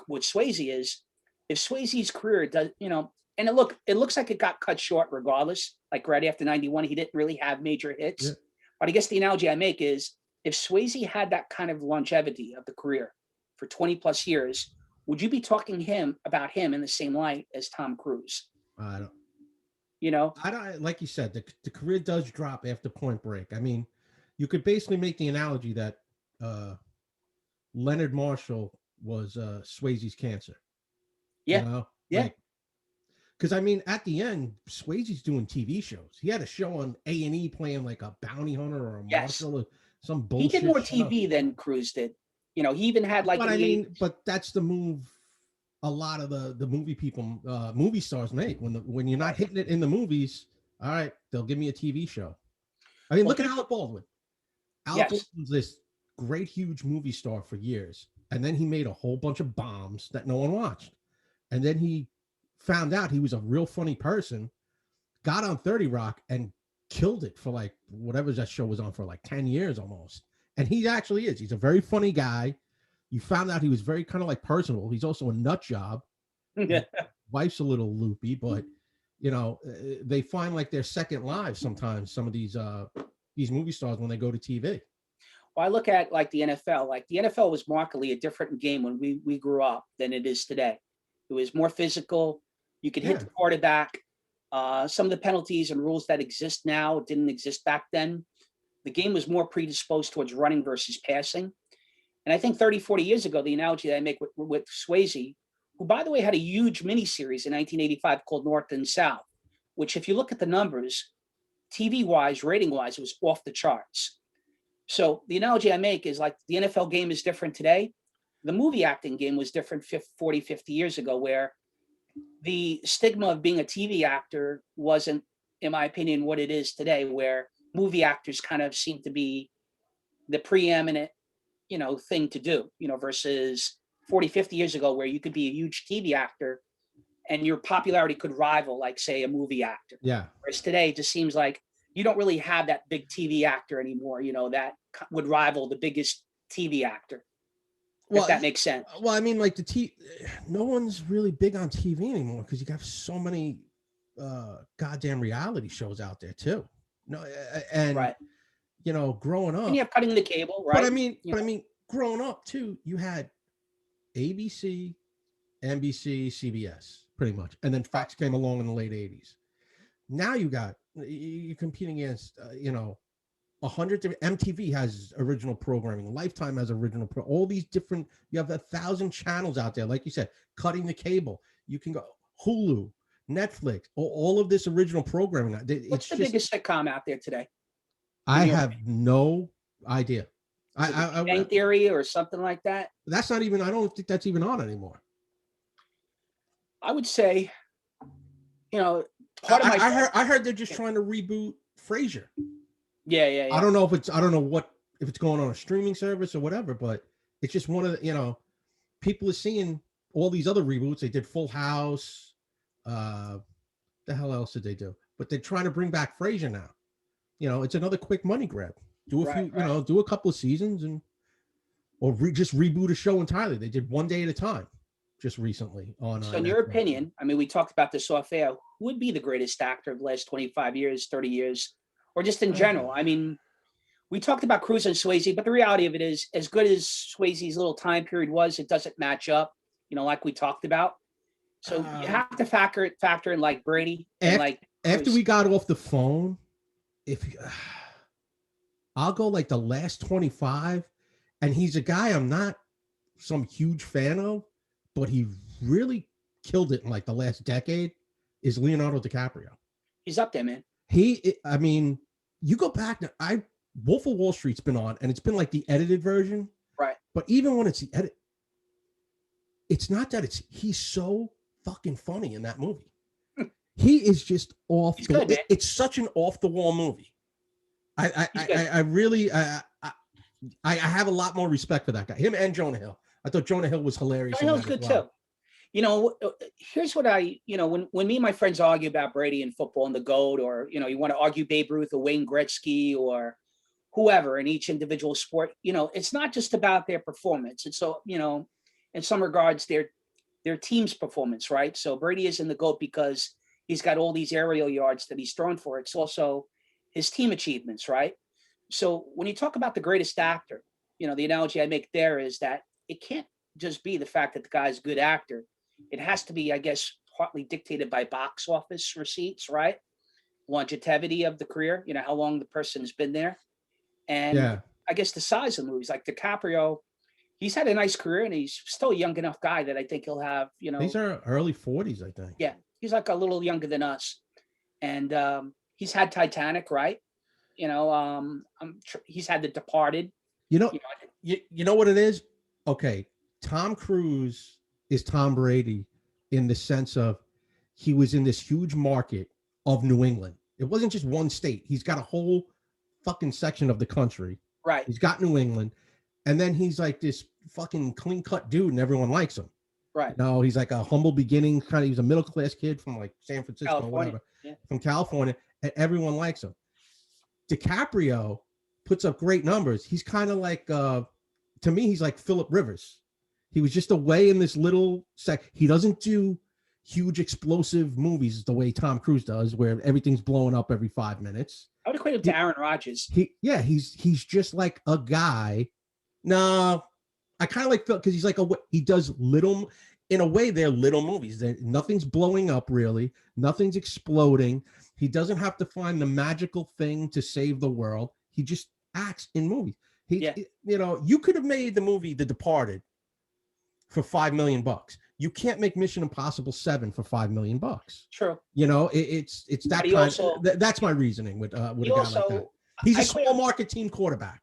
Swayze is if Swayze's career does, and it looks like it got cut short regardless. Like right after 91, he didn't really have major hits. Yeah. But I guess the analogy I make is if Swayze had that kind of longevity of the career for 20 plus years, would you be talking about him in the same light as Tom Cruise? I don't. You know, I don't. Like you said, the career does drop after Point Break. I mean, you could basically make the analogy that Leonard Marshall was Swayze's cancer. You yeah, know, yeah, because I mean, at the end, Swayze's doing TV shows. He had a show on A&E playing like a bounty hunter or a yes. marshal or some He did bullshit more show. TV than Cruise did. You know, he even had like But in I the mean, but that's the move a lot of the movie people, movie stars make. When you're not right. hitting it in the movies, all right, they'll give me a TV show. I mean, Well, look at Alec Baldwin. Alec yes. Baldwin's this great, huge movie star for years, and then he made a whole bunch of bombs that no one watched, and then he found out he was a real funny person, got on 30 Rock and killed it for like whatever that show was on for like 10 years almost. And he actually is. He's a very funny guy. You found out he was very kind of like personable. He's also a nut job. His wife's a little loopy, but you know, they find like their second lives sometimes, some of these movie stars when they go to TV. Well, I look at like the NFL. Like the NFL was markedly a different game when we grew up than it is today. It was more physical. You could hit Yeah. the quarterback. Some of the penalties and rules that exist now didn't exist back then. The game was more predisposed towards running versus passing. And I think 30, 40 years ago, the analogy that I make with Swayze, who, by the way, had a huge miniseries in 1985 called North and South, which, if you look at the numbers, TV-wise, rating-wise, it was off the charts. So the analogy I make is like the NFL game is different today. The movie acting game was different 40, 50 years ago, where the stigma of being a TV actor wasn't, in my opinion, what it is today, where movie actors kind of seem to be the preeminent, you know, thing to do, you know, versus 40, 50 years ago, where you could be a huge TV actor and your popularity could rival, like, say, a movie actor. Yeah. Whereas today, it just seems like you don't really have that big TV actor anymore, you know, that would rival the biggest TV actor. Well, if that makes sense. Well, I mean, like no one's really big on TV anymore because you got so many goddamn reality shows out there too. No, and Right. you know, growing up, And you have cutting the cable, right? I mean, growing up too, you had ABC, NBC, CBS, pretty much, and then Fox came along in the late '80s. Now you're competing against, you know, 100 different. MTV has original programming. Lifetime has original all these different. You have 1,000 channels out there, like you said, cutting the cable. You can go Hulu, Netflix, all of this original programming. What's the biggest sitcom out there today? I have no idea. I Bang Theory or something like that. That's not even. I don't think that's even on anymore. I would say, you know, I heard they're just trying to reboot Frasier. Yeah. I don't know if it's going on a streaming service or whatever, but it's just one of the, you know, people are seeing all these other reboots. They did Full House. The hell else did they do? But they're trying to bring back Frasier now. You know, it's another quick money grab. Do a few, you know, do a couple of seasons or just reboot a show entirely. They did One Day at a Time just recently on. So in your opinion, I mean, we talked about this off air, who would be the greatest actor of the last 25 years, 30 years, or just in general? I mean, we talked about Cruise and Swayze, but the reality of it is, as good as Swayze's little time period was, it doesn't match up, you know, like we talked about. So you have to factor in like Brady and like Cruise. After we got off the phone, I'll go like the last 25, and he's a guy I'm not some huge fan of, but he really killed it in like the last decade, is Leonardo DiCaprio. He's up there, man. I mean, you go back, Wolf of Wall Street's been on, and it's been like the edited version. Right. But even when it's the edit, it's not that he's so fucking funny in that movie. He is just off. It's such an off the wall movie. I really have a lot more respect for that guy. Him and Jonah Hill. I thought Jonah Hill was hilarious. Jonah Hill's good too. You know, here's what when me and my friends argue about Brady and football and the GOAT, or, you know, you want to argue Babe Ruth or Wayne Gretzky or whoever in each individual sport, you know, it's not just about their performance. It's so, you know, in some regards, their team's performance, right? So Brady is in the GOAT because he's got all these aerial yards that he's thrown for. It's also his team achievements, right? So when you talk about the greatest actor, the analogy I make there is that it can't just be the fact that the guy's a good actor. It has to be, I guess, partly dictated by box office receipts, right? Longevity of the career, how long the person's been there. And Yeah. I guess the size of the movies, like DiCaprio, he's had a nice career and he's still a young enough guy that I think he'll have, These are early 40s, I think. yeah, he's like a little younger than us. And he's had Titanic, right? He's had The Departed. You know, You know, you know what it is? Okay. Tom Cruise is Tom Brady in the sense of he was in this huge market of New England. It wasn't just one state. He's got a whole fucking section of the country. right, He's got New England. And then he's like this fucking clean cut dude and everyone likes him. right. No, he's like a humble beginning kind of, he's a middle class kid from like San Francisco or California. whatever, Yeah. from California, and everyone likes him. DiCaprio puts up great numbers. He's kind of like, to me, he's like Philip Rivers. He was just away in this little he doesn't do huge explosive movies the way Tom Cruise does, where everything's blowing up every 5 minutes. I would equate him to Aaron Rodgers. He's just like a guy. No, I kind of like Phil because he's like he does little, in a way, they're little movies. Nothing's blowing up really. Nothing's exploding. He doesn't have to find the magical thing to save the world. He just acts in movies. You could have made the movie The Departed for $5 million. You can't make Mission Impossible 7 for $5 million. True. It's that kind. Also, that's my reasoning with a guy like that. He's a small market team quarterback,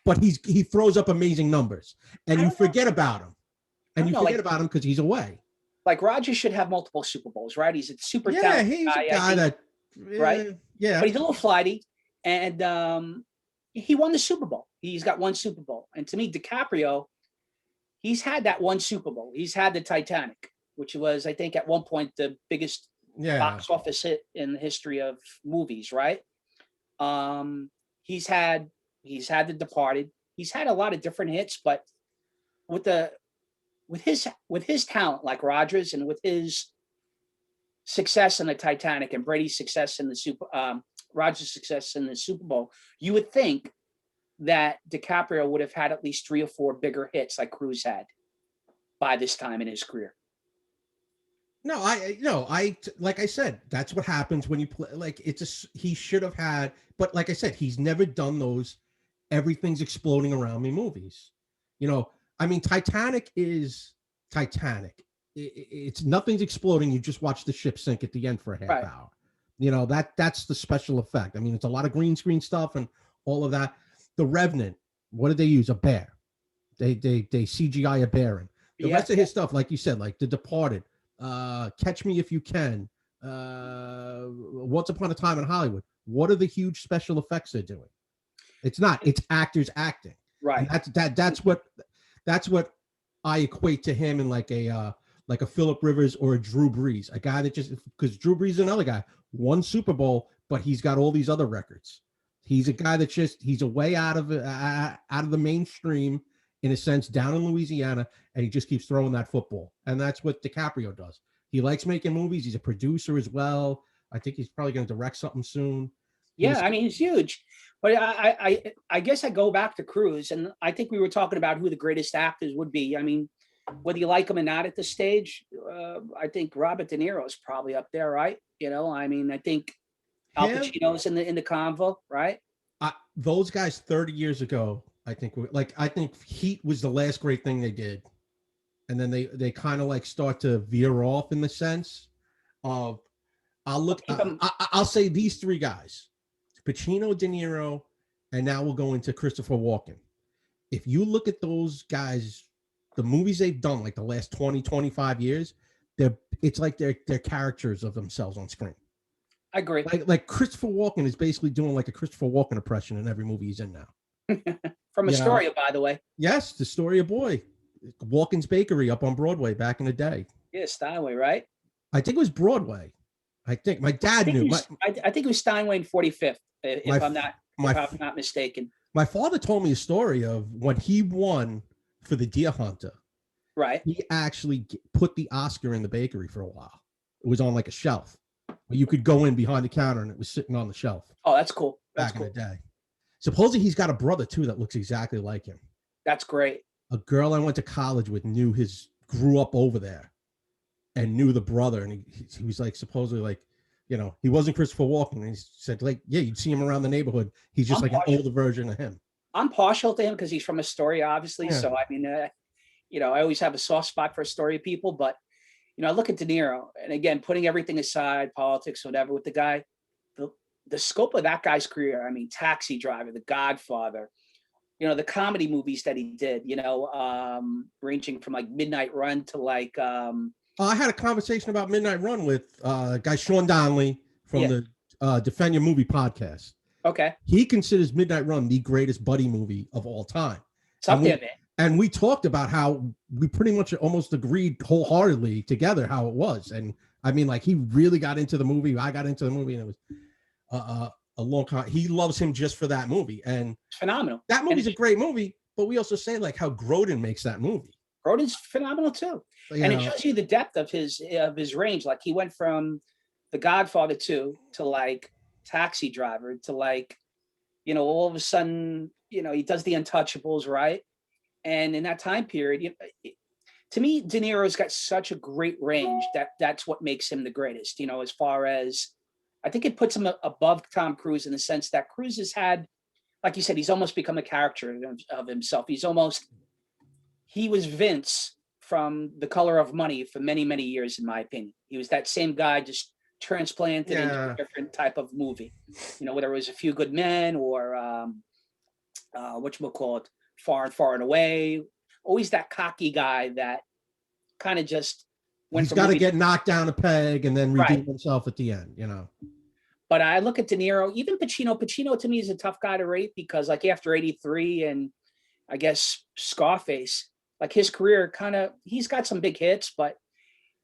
but he throws up amazing numbers, and you forget about him, and you forget about him because he's away. Like Rodgers should have multiple Super Bowls, right? He's a super talented he's guy, a guy that right. Yeah, but he's a little flighty, and he won the Super Bowl. He's got one Super Bowl, and to me, DiCaprio, he's had that one Super Bowl. He's had the Titanic, which was, I think, at one point the biggest box office hit in the history of movies, right? He's had The Departed. He's had a lot of different hits, but with his talent, like Rodgers, and with his success in the Titanic and Brady's success in the Rodgers' success in the Super Bowl, you would think that DiCaprio would have had at least 3 or 4 bigger hits like Cruise had by this time in his career. No, like I said, that's what happens when you play. Like he should have had, but like I said, he's never done those everything's exploding around me movies. Titanic is Titanic. It's nothing's exploding. You just watch the ship sink at the end for a half hour. That's the special effect. It's a lot of green screen stuff and all of that. The Revenant, what did they use? A bear. They CGI a bear in. The rest of his stuff, like you said, like The Departed, Catch Me If You Can, Once Upon a Time in Hollywood. What are the huge special effects they're doing? It's not. It's actors acting. Right. And that's what I equate to him in like a Philip Rivers or a Drew Brees, a guy that just, because Drew Brees is another guy, won Super Bowl, but he's got all these other records. He's a guy that he's away out of the mainstream in a sense, down in Louisiana, and he just keeps throwing that football. And that's what DiCaprio does. He likes making movies. He's a producer as well. I think he's probably going to direct something soon. Yeah, he's huge. But I guess I go back to Cruise, and I think we were talking about who the greatest actors would be. Whether you like him or not at this stage, I think Robert De Niro is probably up there, right? I think Al Pacino's in the convo, right? Those guys 30 years ago, I think Heat was the last great thing they did. And then they kind of like start to veer off in the sense of, I'll say these 3 guys, Pacino, De Niro, and now we'll go into Christopher Walken. If you look at those guys, the movies they've done, like the last 20, 25 years, it's like they're characters of themselves on screen. I agree. Like Christopher Walken is basically doing like a Christopher Walken impression in every movie he's in now. From Astoria, by the way. Yes, the Astoria boy. Walken's Bakery up on Broadway back in the day. Yeah, Steinway, right? I think it was Broadway. I think my dad knew. I think it was Steinway and 45th, if I'm not mistaken. My father told me a story of when he won for the Deer Hunter. Right. He actually put the Oscar in the bakery for a while. It was on like a shelf. You could go in behind the counter and it was sitting on the shelf. Oh, that's cool. Back in the day. Supposedly he's got a brother too that looks exactly like him. That's great. A girl I went to college with grew up over there and knew the brother. And he was like, supposedly like, he wasn't Christopher Walken. And he said like, yeah, you'd see him around the neighborhood. He's just like an older version of him. I'm partial to him because he's from Astoria, obviously. Yeah. So, I mean, I always have a soft spot for Astoria people, but, I look at De Niro, and again, putting everything aside, politics, whatever, with the guy, the scope of that guy's career, I mean, Taxi Driver, The Godfather, the comedy movies that he did, ranging from like Midnight Run to like. I had a conversation about Midnight Run with guy Sean Donnelly from the Defend Your Movie podcast. Okay. He considers Midnight Run the greatest buddy movie of all time. It's up there, man. And we talked about how we pretty much almost agreed wholeheartedly together how it was. And I mean, like, he really got into the movie. I got into the movie, and it was a long time. He loves him just for that movie. And it's phenomenal. That movie's a great movie, but we also say like how Grodin makes that movie. Grodin's phenomenal too. And it shows you the depth of his range. Like, he went from The Godfather 2 to like Taxi Driver to like, all of a sudden, he does The Untouchables, right? And in that time period, to me, De Niro's got such a great range that's what makes him the greatest, as far as, I think it puts him above Tom Cruise in the sense that Cruise has had, like you said, he's almost become a character of himself. He was Vince from The Color of Money for many, many years, in my opinion. He was that same guy, just transplanted into a different type of movie, whether it was A Few Good Men or whatchamacallit, Far and Far and Away. Always that cocky guy that kind of just went. He's got to get knocked down a peg and then redeem himself at the end, But I look at De Niro, even Pacino. Pacino to me is a tough guy to rate because, like, after '83 and I guess Scarface, like, his career he's got some big hits, but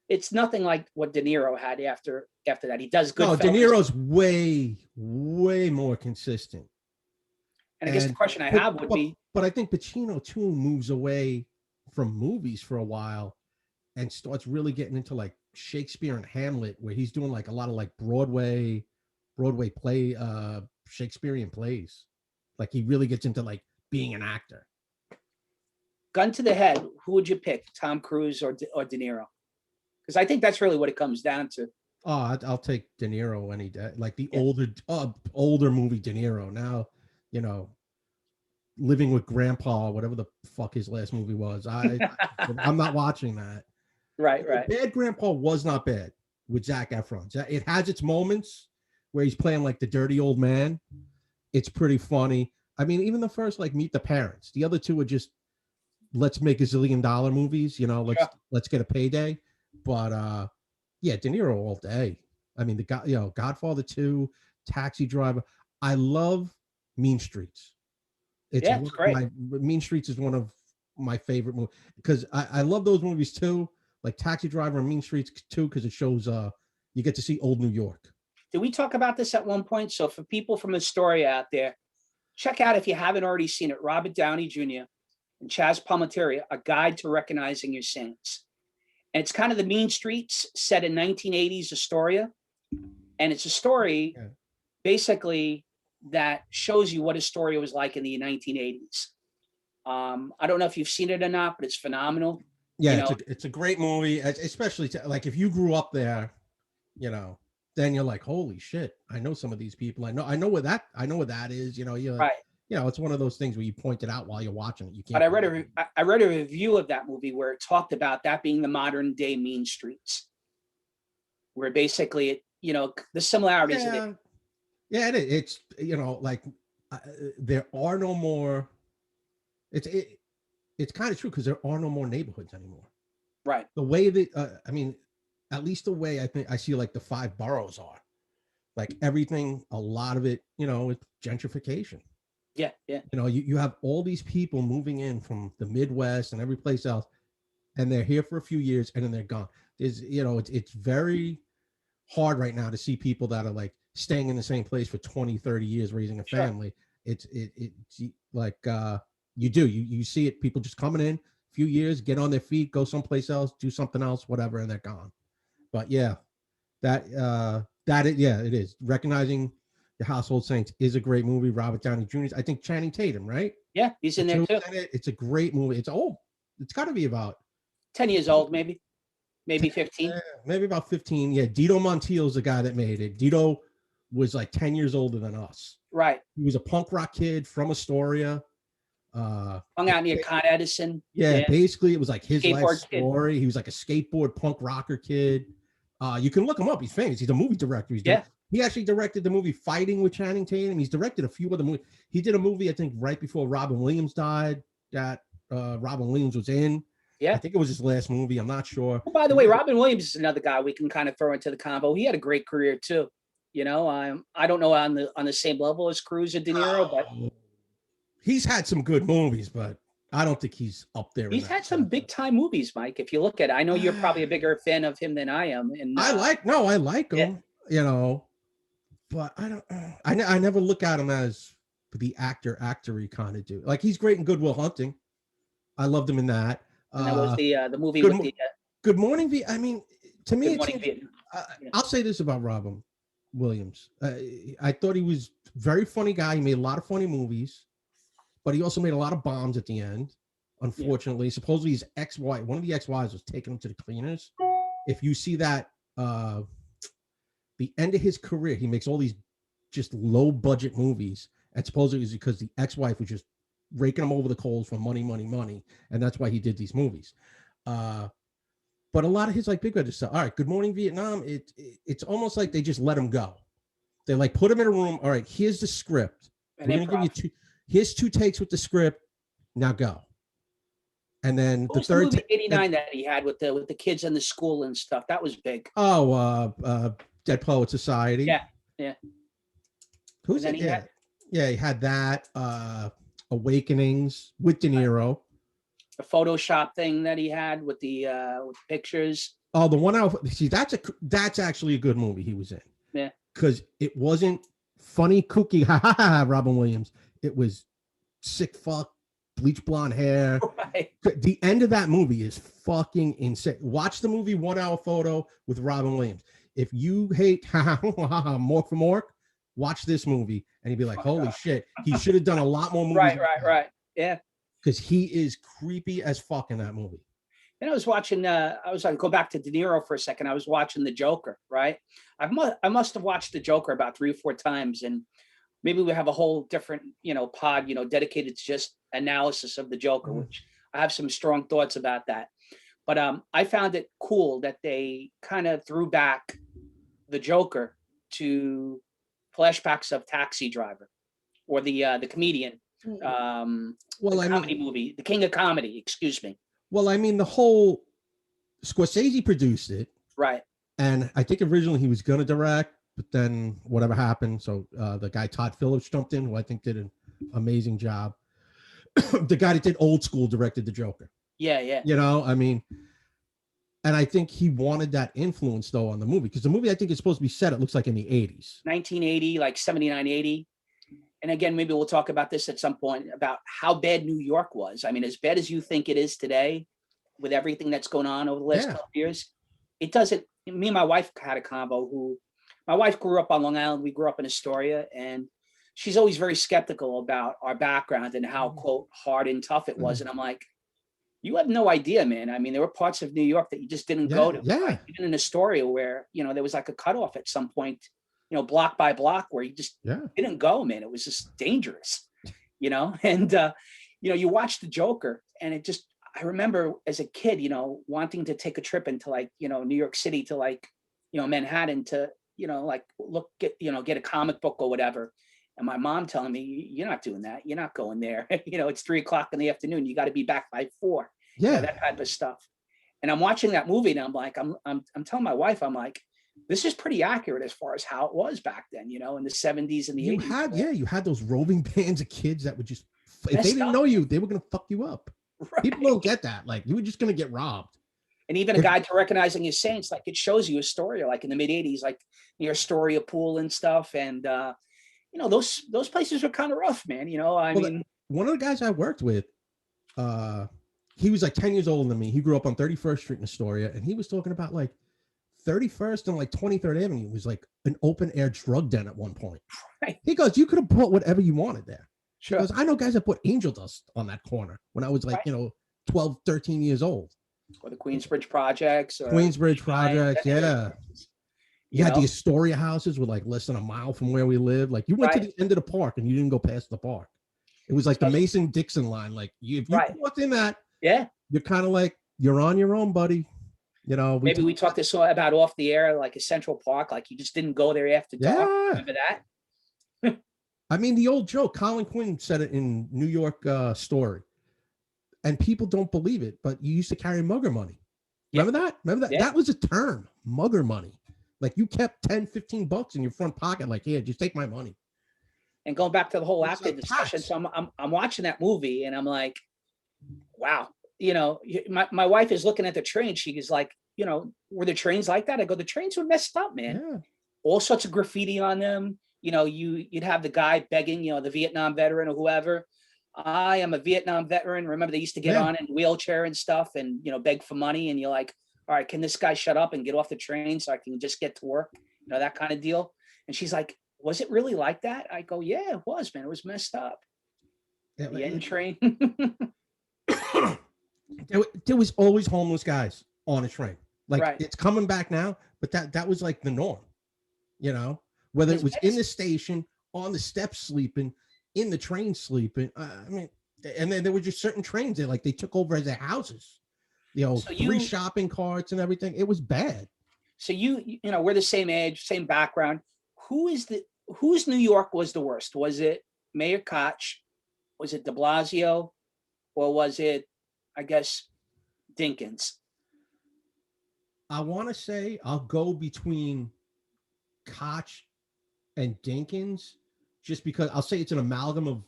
it's nothing like what De Niro had after that. He does good. No, De Niro's way, way more consistent. And I guess the question I have would be, but I think Pacino too moves away from movies for a while and starts really getting into like Shakespeare and Hamlet, where he's doing like a lot of like Broadway play, Shakespearean plays. Like, he really gets into like being an actor. Gun to the head, who would you pick, Tom Cruise or De Niro? Because I think that's really what it comes down to. Oh, I'll take De Niro any day. Like the older movie De Niro. Now, Living with Grandpa, whatever the fuck his last movie was. I'm not watching that. Right. Bad Grandpa was not bad with Zac Efron. It has its moments where he's playing like the dirty old man. It's pretty funny. I mean, even the first, like, Meet the Parents. The other two are just, let's make $1 zillion movies. Let's get a payday. But De Niro all day. I mean, Godfather 2, Taxi Driver. I love Mean Streets. It's great. Mean Streets is one of my favorite movies because I love those movies too, like Taxi Driver and Mean Streets too, because it shows you get to see old New York. Did we talk about this at one point? So for people from Astoria out there, check out, if you haven't already seen it, Robert Downey Jr. and Chaz Palminteri, A Guide to Recognizing Your Saints. And it's kind of the Mean Streets set in 1980s Astoria. And it's a story basically that shows you what Astoria was like in the 1980s. I don't know if you've seen it or not, but it's phenomenal. Yeah, it's a great movie, especially like if you grew up there, then you're like, holy shit, I know some of these people. I know what that is. Right. It's one of those things where you point it out while you're watching it. You can't. But I read a review of that movie where it talked about that being the modern day Mean Streets, where basically the similarities of it. Yeah, it's like there are no more. It's kind of true because there are no more neighborhoods anymore. Right. The way that at least the way I think I see like the 5 boroughs are, like everything, a lot of it, it's gentrification. Yeah. You have all these people moving in from the Midwest and every place else, and they're here for a few years and then they're gone. It's very hard right now to see people that are like staying in the same place for 20, 30 years, raising a family. Sure. It's like you see it, people just coming in a few years, get on their feet, go someplace else, do something else, whatever, and they're gone. But it is recognizing The Household Saints is a great movie. Robert Downey Jr. I think Channing Tatum, right? Yeah, he's in there too. It's a great movie. It's old. It's got to be about 10 years old, maybe 15. maybe about 15. Yeah, Dito Montiel's the guy that made it. Dito was like 10 years older than us. Right. He was a punk rock kid from Astoria. Hung out near Con Edison. Yeah, basically it was like his life story. Kid. He was like a skateboard punk rocker kid. You can look him up. He's famous. He's a movie director. He actually directed the movie Fighting with Channing Tatum. He's directed a few other movies. He did a movie, I think, right before Robin Williams died that Robin Williams was in. Yeah. I think it was his last movie. I'm not sure. Well, by the way, Robin Williams is another guy we can kind of throw into the combo. He had a great career too. You know, I don't know on the same level as Cruz or De Niro, but he's had some good movies, but I don't think he's up there. He's had some big time movies, Mike. If you look at it, I know you're probably a bigger fan of him than I am. And I like him, you know, but I never look at him as the actor-y kind of dude. Like he's great in Good Will Hunting. I loved him in that. And that was the movie with the Good Morning Vietnam. I mean, to me, yeah. I'll say this about Robin Williams. I thought he was a very funny guy. He made a lot of funny movies, but he also made a lot of bombs at the end. Unfortunately, supposedly his ex-wife, one of the ex-wives, was taking him to the cleaners. If you see that, the end of his career, he makes all these just low-budget movies, and supposedly it's because the ex-wife was just raking him over the coals for money, and that's why he did these movies. But a lot of his like big budget stuff. All right, Good Morning Vietnam. It's almost like they just let him go. They like put him in a room. All right, here's the script. We're gonna give you here's 2 takes with the script. Now go. And then the third movie 89 that he had with the kids in the school and stuff. That was big. Oh, Dead Poet Society. Yeah. Who's it? Yeah, he had that. Awakenings with De Niro. The Photoshop thing that he had with the pictures. Oh, the one out. See, that's actually a good movie he was in. Yeah. Because it wasn't funny, kooky, Robin Williams. It was sick fuck, bleach blonde hair. Right. The end of that movie is fucking insane. Watch the movie 1 Hour Photo with Robin Williams. If you hate Mork for Mork, watch this movie and you'd be like, holy shit, he should have done a lot more movies. Right. Yeah. Because he is creepy as fuck in that movie. Then I was watching, go back to De Niro for a second. I was watching The Joker, right? I must have watched The Joker about 3 or 4 times. And maybe we have a whole different, pod, dedicated to just analysis of The Joker, which I have some strong thoughts about that. But I found it cool that they kind of threw back The Joker to flashbacks of Taxi Driver or the comedian. Comedy movie, The King of Comedy, excuse me. Well, I mean, the whole Scorsese produced it. Right. And I think originally he was going to direct, but then whatever happened. So the guy Todd Phillips jumped in, who I think did an amazing job. The guy that did Old School directed The Joker. Yeah. I mean, and I think he wanted that influence though on the movie, because the movie I think is supposed to be set, it looks like in the 80s. 1980, like 79, 80. And again, maybe we'll talk about this at some point about how bad New York was. I mean, as bad as you think it is today, with everything that's going on over the last couple of years, it doesn't. Me and my wife had a combo. My wife grew up on Long Island. We grew up in Astoria, and she's always very skeptical about our background and how quote hard and tough it was. And I'm like, you have no idea, man. I mean, there were parts of New York that you just didn't go to. Yeah. Like, even in Astoria, where there was like a cutoff at some point. Block by block, where you just didn't go, man. It was just dangerous, and, you watch The Joker, and I remember as a kid, wanting to take a trip into New York City to Manhattan to, get a comic book or whatever. And my mom telling me, you're not doing that. You're not going there. It's 3 o'clock in the afternoon. You got to be back by 4. Yeah. That type of stuff. And I'm watching that movie and I'm like, I'm telling my wife, I'm like, this is pretty accurate as far as how it was back then, in the 70s and the 80s. You had those roving bands of kids that would just, if they didn't know you, they were going to fuck you up. Right. People don't get that. Like, you were just going to get robbed. And even a guide to recognizing his saints, like it shows you Astoria, like in the mid 80s, like near Astoria Pool and stuff. And, those places were kind of rough, man. One of the guys I worked with, he was like 10 years older than me. He grew up on 31st Street in Astoria, and he was talking about like 31st and like 23rd Avenue was like an open air drug den at one point. Right. He goes, you could have put whatever you wanted there. Sure. Because I know guys that put angel dust on that corner when I was like, Right. 12, 13 years old. Or the Queensbridge projects. Or Queensbridge projects, yeah. You had the Astoria houses were like less than a mile from where we live. Like you went to the end of the park and you didn't go past the park. It was like the Mason-Dixon line. Like if you walked in that, you're kind of like, you're on your own, buddy. Maybe we talked this about off the air, like a Central Park, like you just didn't go there after dark. Remember that? I mean, the old joke, Colin Quinn said it in New York Story, and people don't believe it, but you used to carry mugger money. Remember that? Yeah. That was a term, mugger money. Like you kept 10, 15 bucks in your front pocket, like, yeah, just take my money. And going back to the whole active discussion, so I'm watching that movie and I'm like, wow, my wife is looking at the train. She is like, were the trains like that? I go, the trains were messed up, man. Yeah. All sorts of graffiti on them. You'd have the guy begging, the Vietnam veteran or whoever. I am a Vietnam veteran. Remember, they used to get on in a wheelchair and stuff and, beg for money. And you're like, all right, can this guy shut up and get off the train so I can just get to work? That kind of deal. And she's like, was it really like that? I go, yeah, it was, man. It was messed up. Yeah, the N train. There was always homeless guys on a train. Like it's coming back now, but that was like the norm, whether it was in the station, on the steps sleeping, in the train sleeping. I mean, and then there were just certain trains that like they took over as their houses, free shopping carts and everything. It was bad. So we're the same age, same background. Whose New York was the worst? Was it Mayor Koch? Was it de Blasio? Or was it, I guess, Dinkins? I want to say I'll go between Koch and Dinkins, just because I'll say it's an amalgam of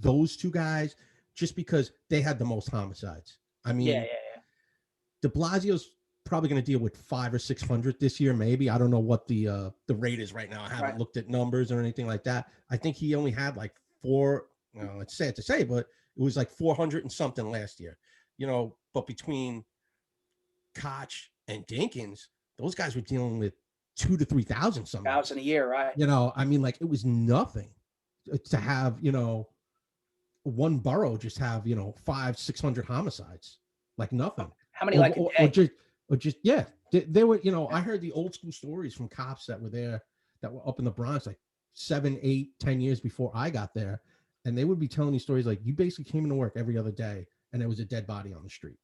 those two guys, just because they had the most homicides. I mean, de Blasio's probably going to deal with 500 or 600 this year, maybe. I don't know what the rate is right now. I haven't looked at numbers or anything like that. I think he only had like four. Well, it's sad to say, but it was like 400 and something last year. But between Koch and Dinkins, those guys were dealing with 2,000 to 3,000 something. $1,000 a year, right? I mean, like it was nothing to have, one borough just have, 500-600 homicides, like nothing. How many like a day? Or just they were, I heard the old school stories from cops that were there, that were up in the Bronx, like 7, 8, 10 years before I got there. And they would be telling these stories like you basically came into work every other day and there was a dead body on the street.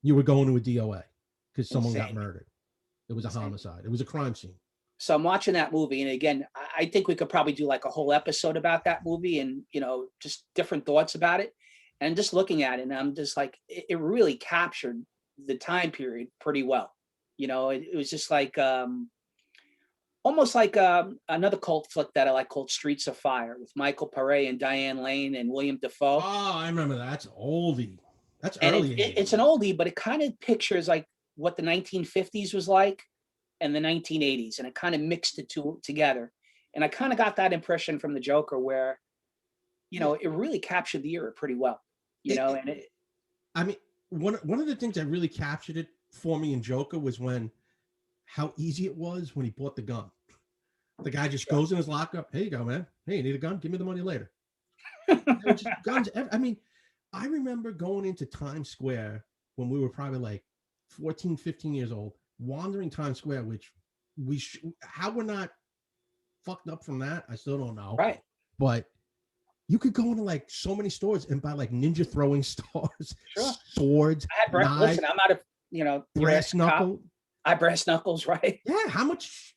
You were going to a DOA because someone got murdered. It was a homicide. It was a crime scene. So I'm watching that movie. And again, I think we could probably do like a whole episode about that movie and, just different thoughts about it. And just looking at it, and I'm just like, it really captured the time period pretty well. It was just like, almost like another cult flick that I like called Streets of Fire with Michael Paré and Diane Lane and William Dafoe. Oh, I remember that. That's oldie. That's and early. It's an oldie, but it kind of pictures like what the 1950s was like and the 1980s. And it kind of mixed the two together. And I kind of got that impression from the Joker where, it really captured the era pretty well, I mean, one of the things that really captured it for me in Joker was how easy it was when he bought the gun. The guy just goes in his lockup. Hey, you go, man. Hey, you need a gun? Give me the money later. Just guns. I mean, I remember going into Times Square when we were probably like 14, 15 years old, wandering Times Square, which how we're not fucked up from that, I still don't know. Right. But you could go into like so many stores and buy like ninja throwing stars, swords, knives. Listen, I'm not a, brass knuckle. Brass knuckles, right? Yeah, how much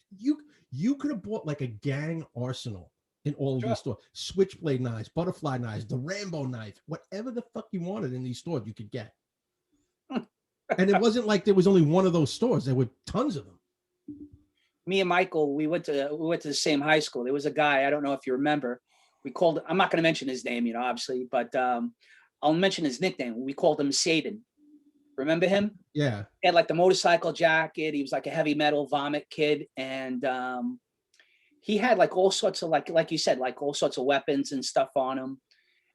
you could have bought like a gang arsenal in all of these stores. Switchblade knives, butterfly knives, the Rambo knife, whatever the fuck you wanted in these stores, you could get. And it wasn't like there was only one of those stores. There were tons of them. Me and Michael, we went to the same high school. There was a guy, I don't know if you remember. I'm not going to mention his name, obviously, but I'll mention his nickname. We called him Satan. Remember him? Yeah. He had like the motorcycle jacket. He was like a heavy metal vomit kid. And he had like all sorts of like you said, like all sorts of weapons and stuff on him.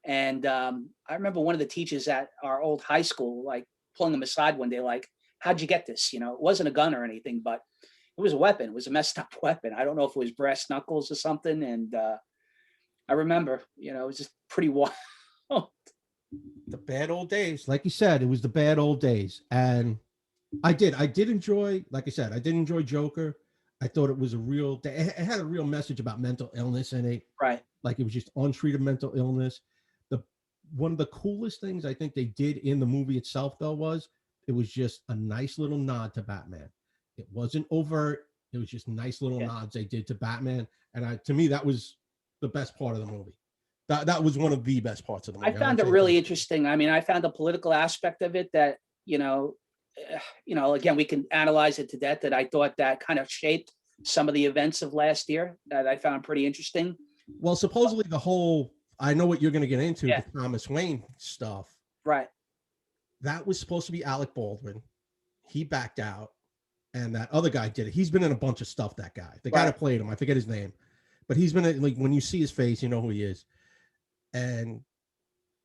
And I remember one of the teachers at our old high school, like pulling him aside one day, like, how'd you get this? You know, it wasn't a gun or anything, but it was a weapon. It was a messed up weapon. I don't know if it was brass knuckles or something. And I remember, you know, it was just pretty wild. The bad old days. Like you said, it was the bad old days. And I did enjoy, like I said, I did enjoy Joker. I thought it was it had a real message about mental illness in it. Right. Like it was just untreated mental illness. One of the coolest things I think they did in the movie itself, though, was it was just a nice little nod to Batman. It wasn't overt. It was just nice little nods they did to Batman. And to me, that was the best part of the movie. That was one of the best parts of the movie. I found it really interesting. I mean, I found the political aspect of it that, again, we can analyze it to death, that I thought that kind of shaped some of the events of last year that I found pretty interesting. Well, supposedly I know what you're going to get into, the Thomas Wayne stuff. Right. That was supposed to be Alec Baldwin. He backed out, and that other guy did it. He's been in a bunch of stuff, that guy. The guy that played him, I forget his name. But he's been like, when you see his face, you know who he is. And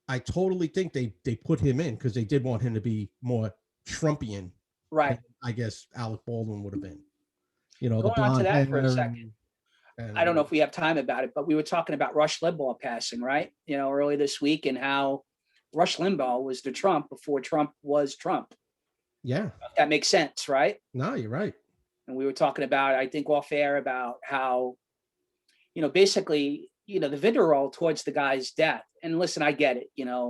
I totally think they put him in because they did want him to be more Trumpian. Right. I guess Alec Baldwin would have been. You know, going the blonde on to that hair for a second. I don't know if we have time about it, but we were talking about Rush Limbaugh passing, right? You know, early this week, and how Rush Limbaugh was the Trump before Trump was Trump. Yeah. That makes sense, right? No, you're right. And we were talking about, I think off air, about how, basically, the vitriol towards the guy's death. And listen, I get it.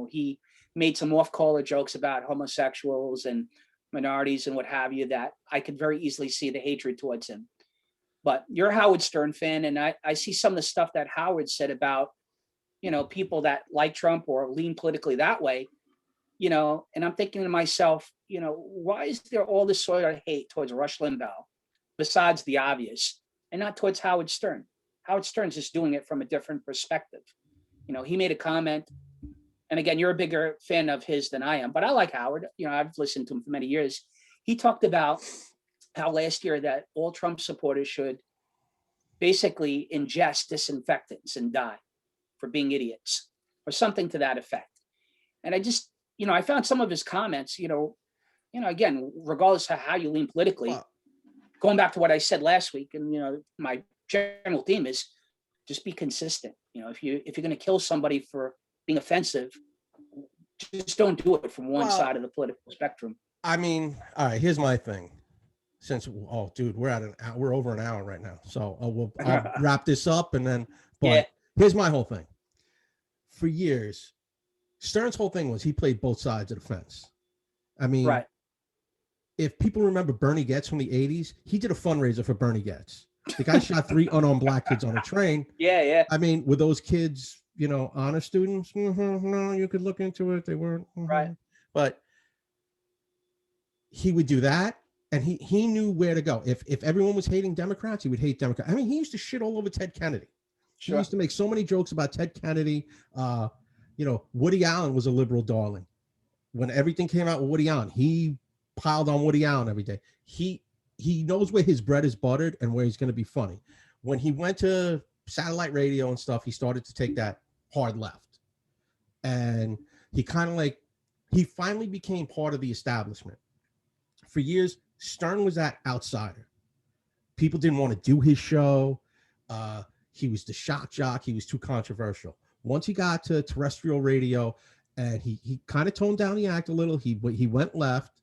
He made some off-color jokes about homosexuals and minorities and what have you, that I could very easily see the hatred towards him. But you're a Howard Stern fan, and I see some of the stuff that Howard said about, people that like Trump or lean politically that way, and I'm thinking to myself, why is there all this sort of hate towards Rush Limbaugh, besides the obvious, and not towards Howard Stern? Howard Stern's just doing it from a different perspective. He made a comment, and again, you're a bigger fan of his than I am, but I like Howard. I've listened to him for many years. He talked about how last year that all Trump supporters should basically ingest disinfectants and die for being idiots, or something to that effect. And I just, I found some of his comments, again, regardless of how you lean politically, going back to what I said last week, and my general theme is just be consistent. If you're going to kill somebody for being offensive, just don't do it from one side of the political spectrum. I mean, all right, here's my thing. We're over an hour right now, so I'll wrap this up, and then. But here's my whole thing. For years, Stern's whole thing was he played both sides of the fence. I mean, if people remember Bernie Getz from the 80s, he did a fundraiser for Bernie Getz. The guy shot 3 unarmed black kids on a train. Yeah. I mean, were those kids, honor students? No, you could look into it. They weren't. Right. But he would do that. And he knew where to go. If everyone was hating Democrats, he would hate Democrats. I mean, he used to shit all over Ted Kennedy. Sure. He used to make so many jokes about Ted Kennedy. Woody Allen was a liberal darling. When everything came out with Woody Allen, he piled on Woody Allen every day. He knows where his bread is buttered and where he's going to be funny. When he went to satellite radio and stuff, he started to take that hard left. And he finally became part of the establishment. For years, Stern was that outsider. People didn't want to do his show. He was the shock jock. He was too controversial. Once he got to terrestrial radio, and he kind of toned down the act a little, he went left,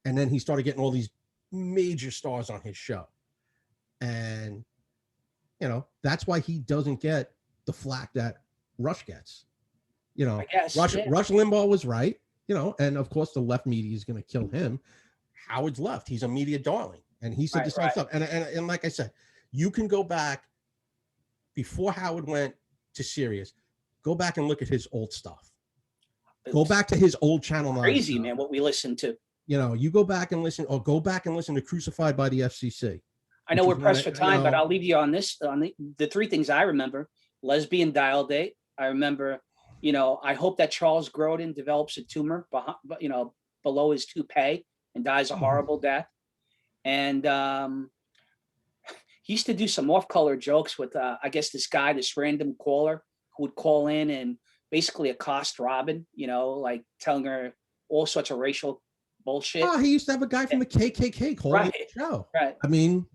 and then he started getting all these major stars on his show. And, that's why he doesn't get the flack that Rush gets. I guess, Rush Limbaugh was right, and of course the left media is going to kill him. Howard's left. He's a media darling. And he said this kind of stuff. And like I said, you can go back before Howard went to Sirius, go back and look at his old stuff. Go back to his old Channel 9. Crazy, man, what we listened to. You go back and listen to Crucified by the FCC. I know we're pressed for time, but I'll leave you on this, on the 3 things I remember. Lesbian dial date. I remember, I hope that Charles Grodin develops a tumor, below his toupee and dies a horrible death. And he used to do some off-color jokes with, I guess, this random caller who would call in and basically accost Robin, like telling her all sorts of racial bullshit. Oh, he used to have a guy from the KKK calling Right. the show. Right. I mean,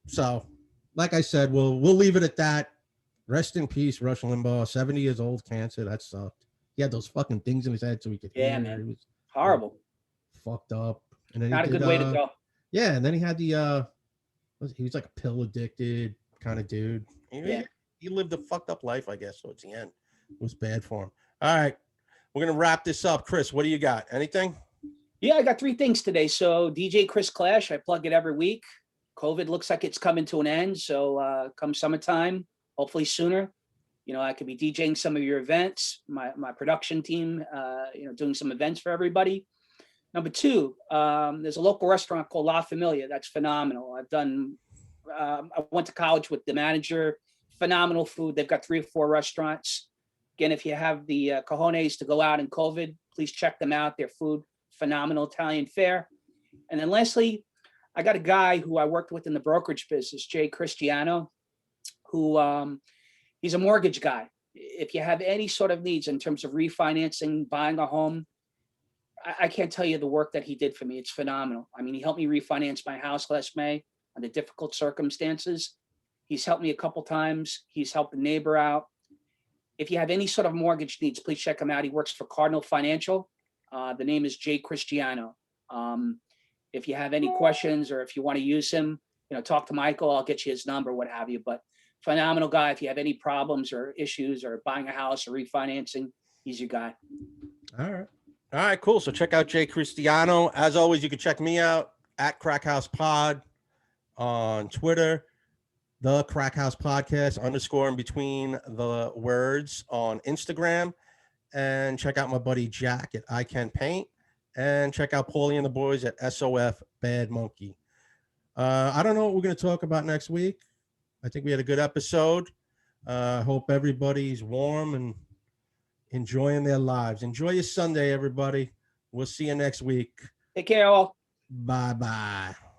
so like I said, we'll leave it at that. Rest in peace, Rush Limbaugh, 70 years old, cancer. That sucked. He had those fucking things in his head so he could Yeah, hear. man. He was Horrible. fucked up. And then Not a he did, good way to go. yeah, and then he had the he was like a pill addicted kind of dude. Yeah. He lived a fucked up life, I guess. So it's the end. It was bad for him. All right. We're gonna wrap this up. Chris, what do you got? Anything? Yeah, I got 3 things today. So DJ Chris Clash, I plug it every week. COVID looks like it's coming to an end. So come summertime, hopefully sooner, I could be DJing some of your events, my production team, doing some events for everybody. Number 2, there's a local restaurant called La Familia. That's phenomenal. I went to college with the manager, phenomenal food. They've got 3 or 4 restaurants. Again, if you have the cojones to go out in COVID, please check them out. Their food, phenomenal Italian fare. And then lastly, I got a guy who I worked with in the brokerage business, Jay Cristiano, who he's a mortgage guy. If you have any sort of needs in terms of refinancing, buying a home, I can't tell you the work that he did for me. It's phenomenal. I mean, he helped me refinance my house last May under difficult circumstances. He's helped me a couple times. He's helped a neighbor out. If you have any sort of mortgage needs, please check him out. He works for Cardinal Financial. The name is Jay Cristiano. If you have any questions or if you want to use him, talk to Michael. I'll get you his number, what have you. But phenomenal guy. If you have any problems or issues or buying a house or refinancing, he's your guy. All right, cool. So check out Jay Cristiano. As always, you can check me out at Crack House Pod on Twitter, the Crack House Podcast _ in between the words on Instagram, and check out my buddy Jack at I Can Paint, and check out Paulie and the boys at SOF Bad Monkey. I don't know what we're going to talk about next week. I think we had a good episode. Hope everybody's warm and enjoying their lives. Enjoy your Sunday, everybody. We'll see you next week. Take care, all. Bye-bye.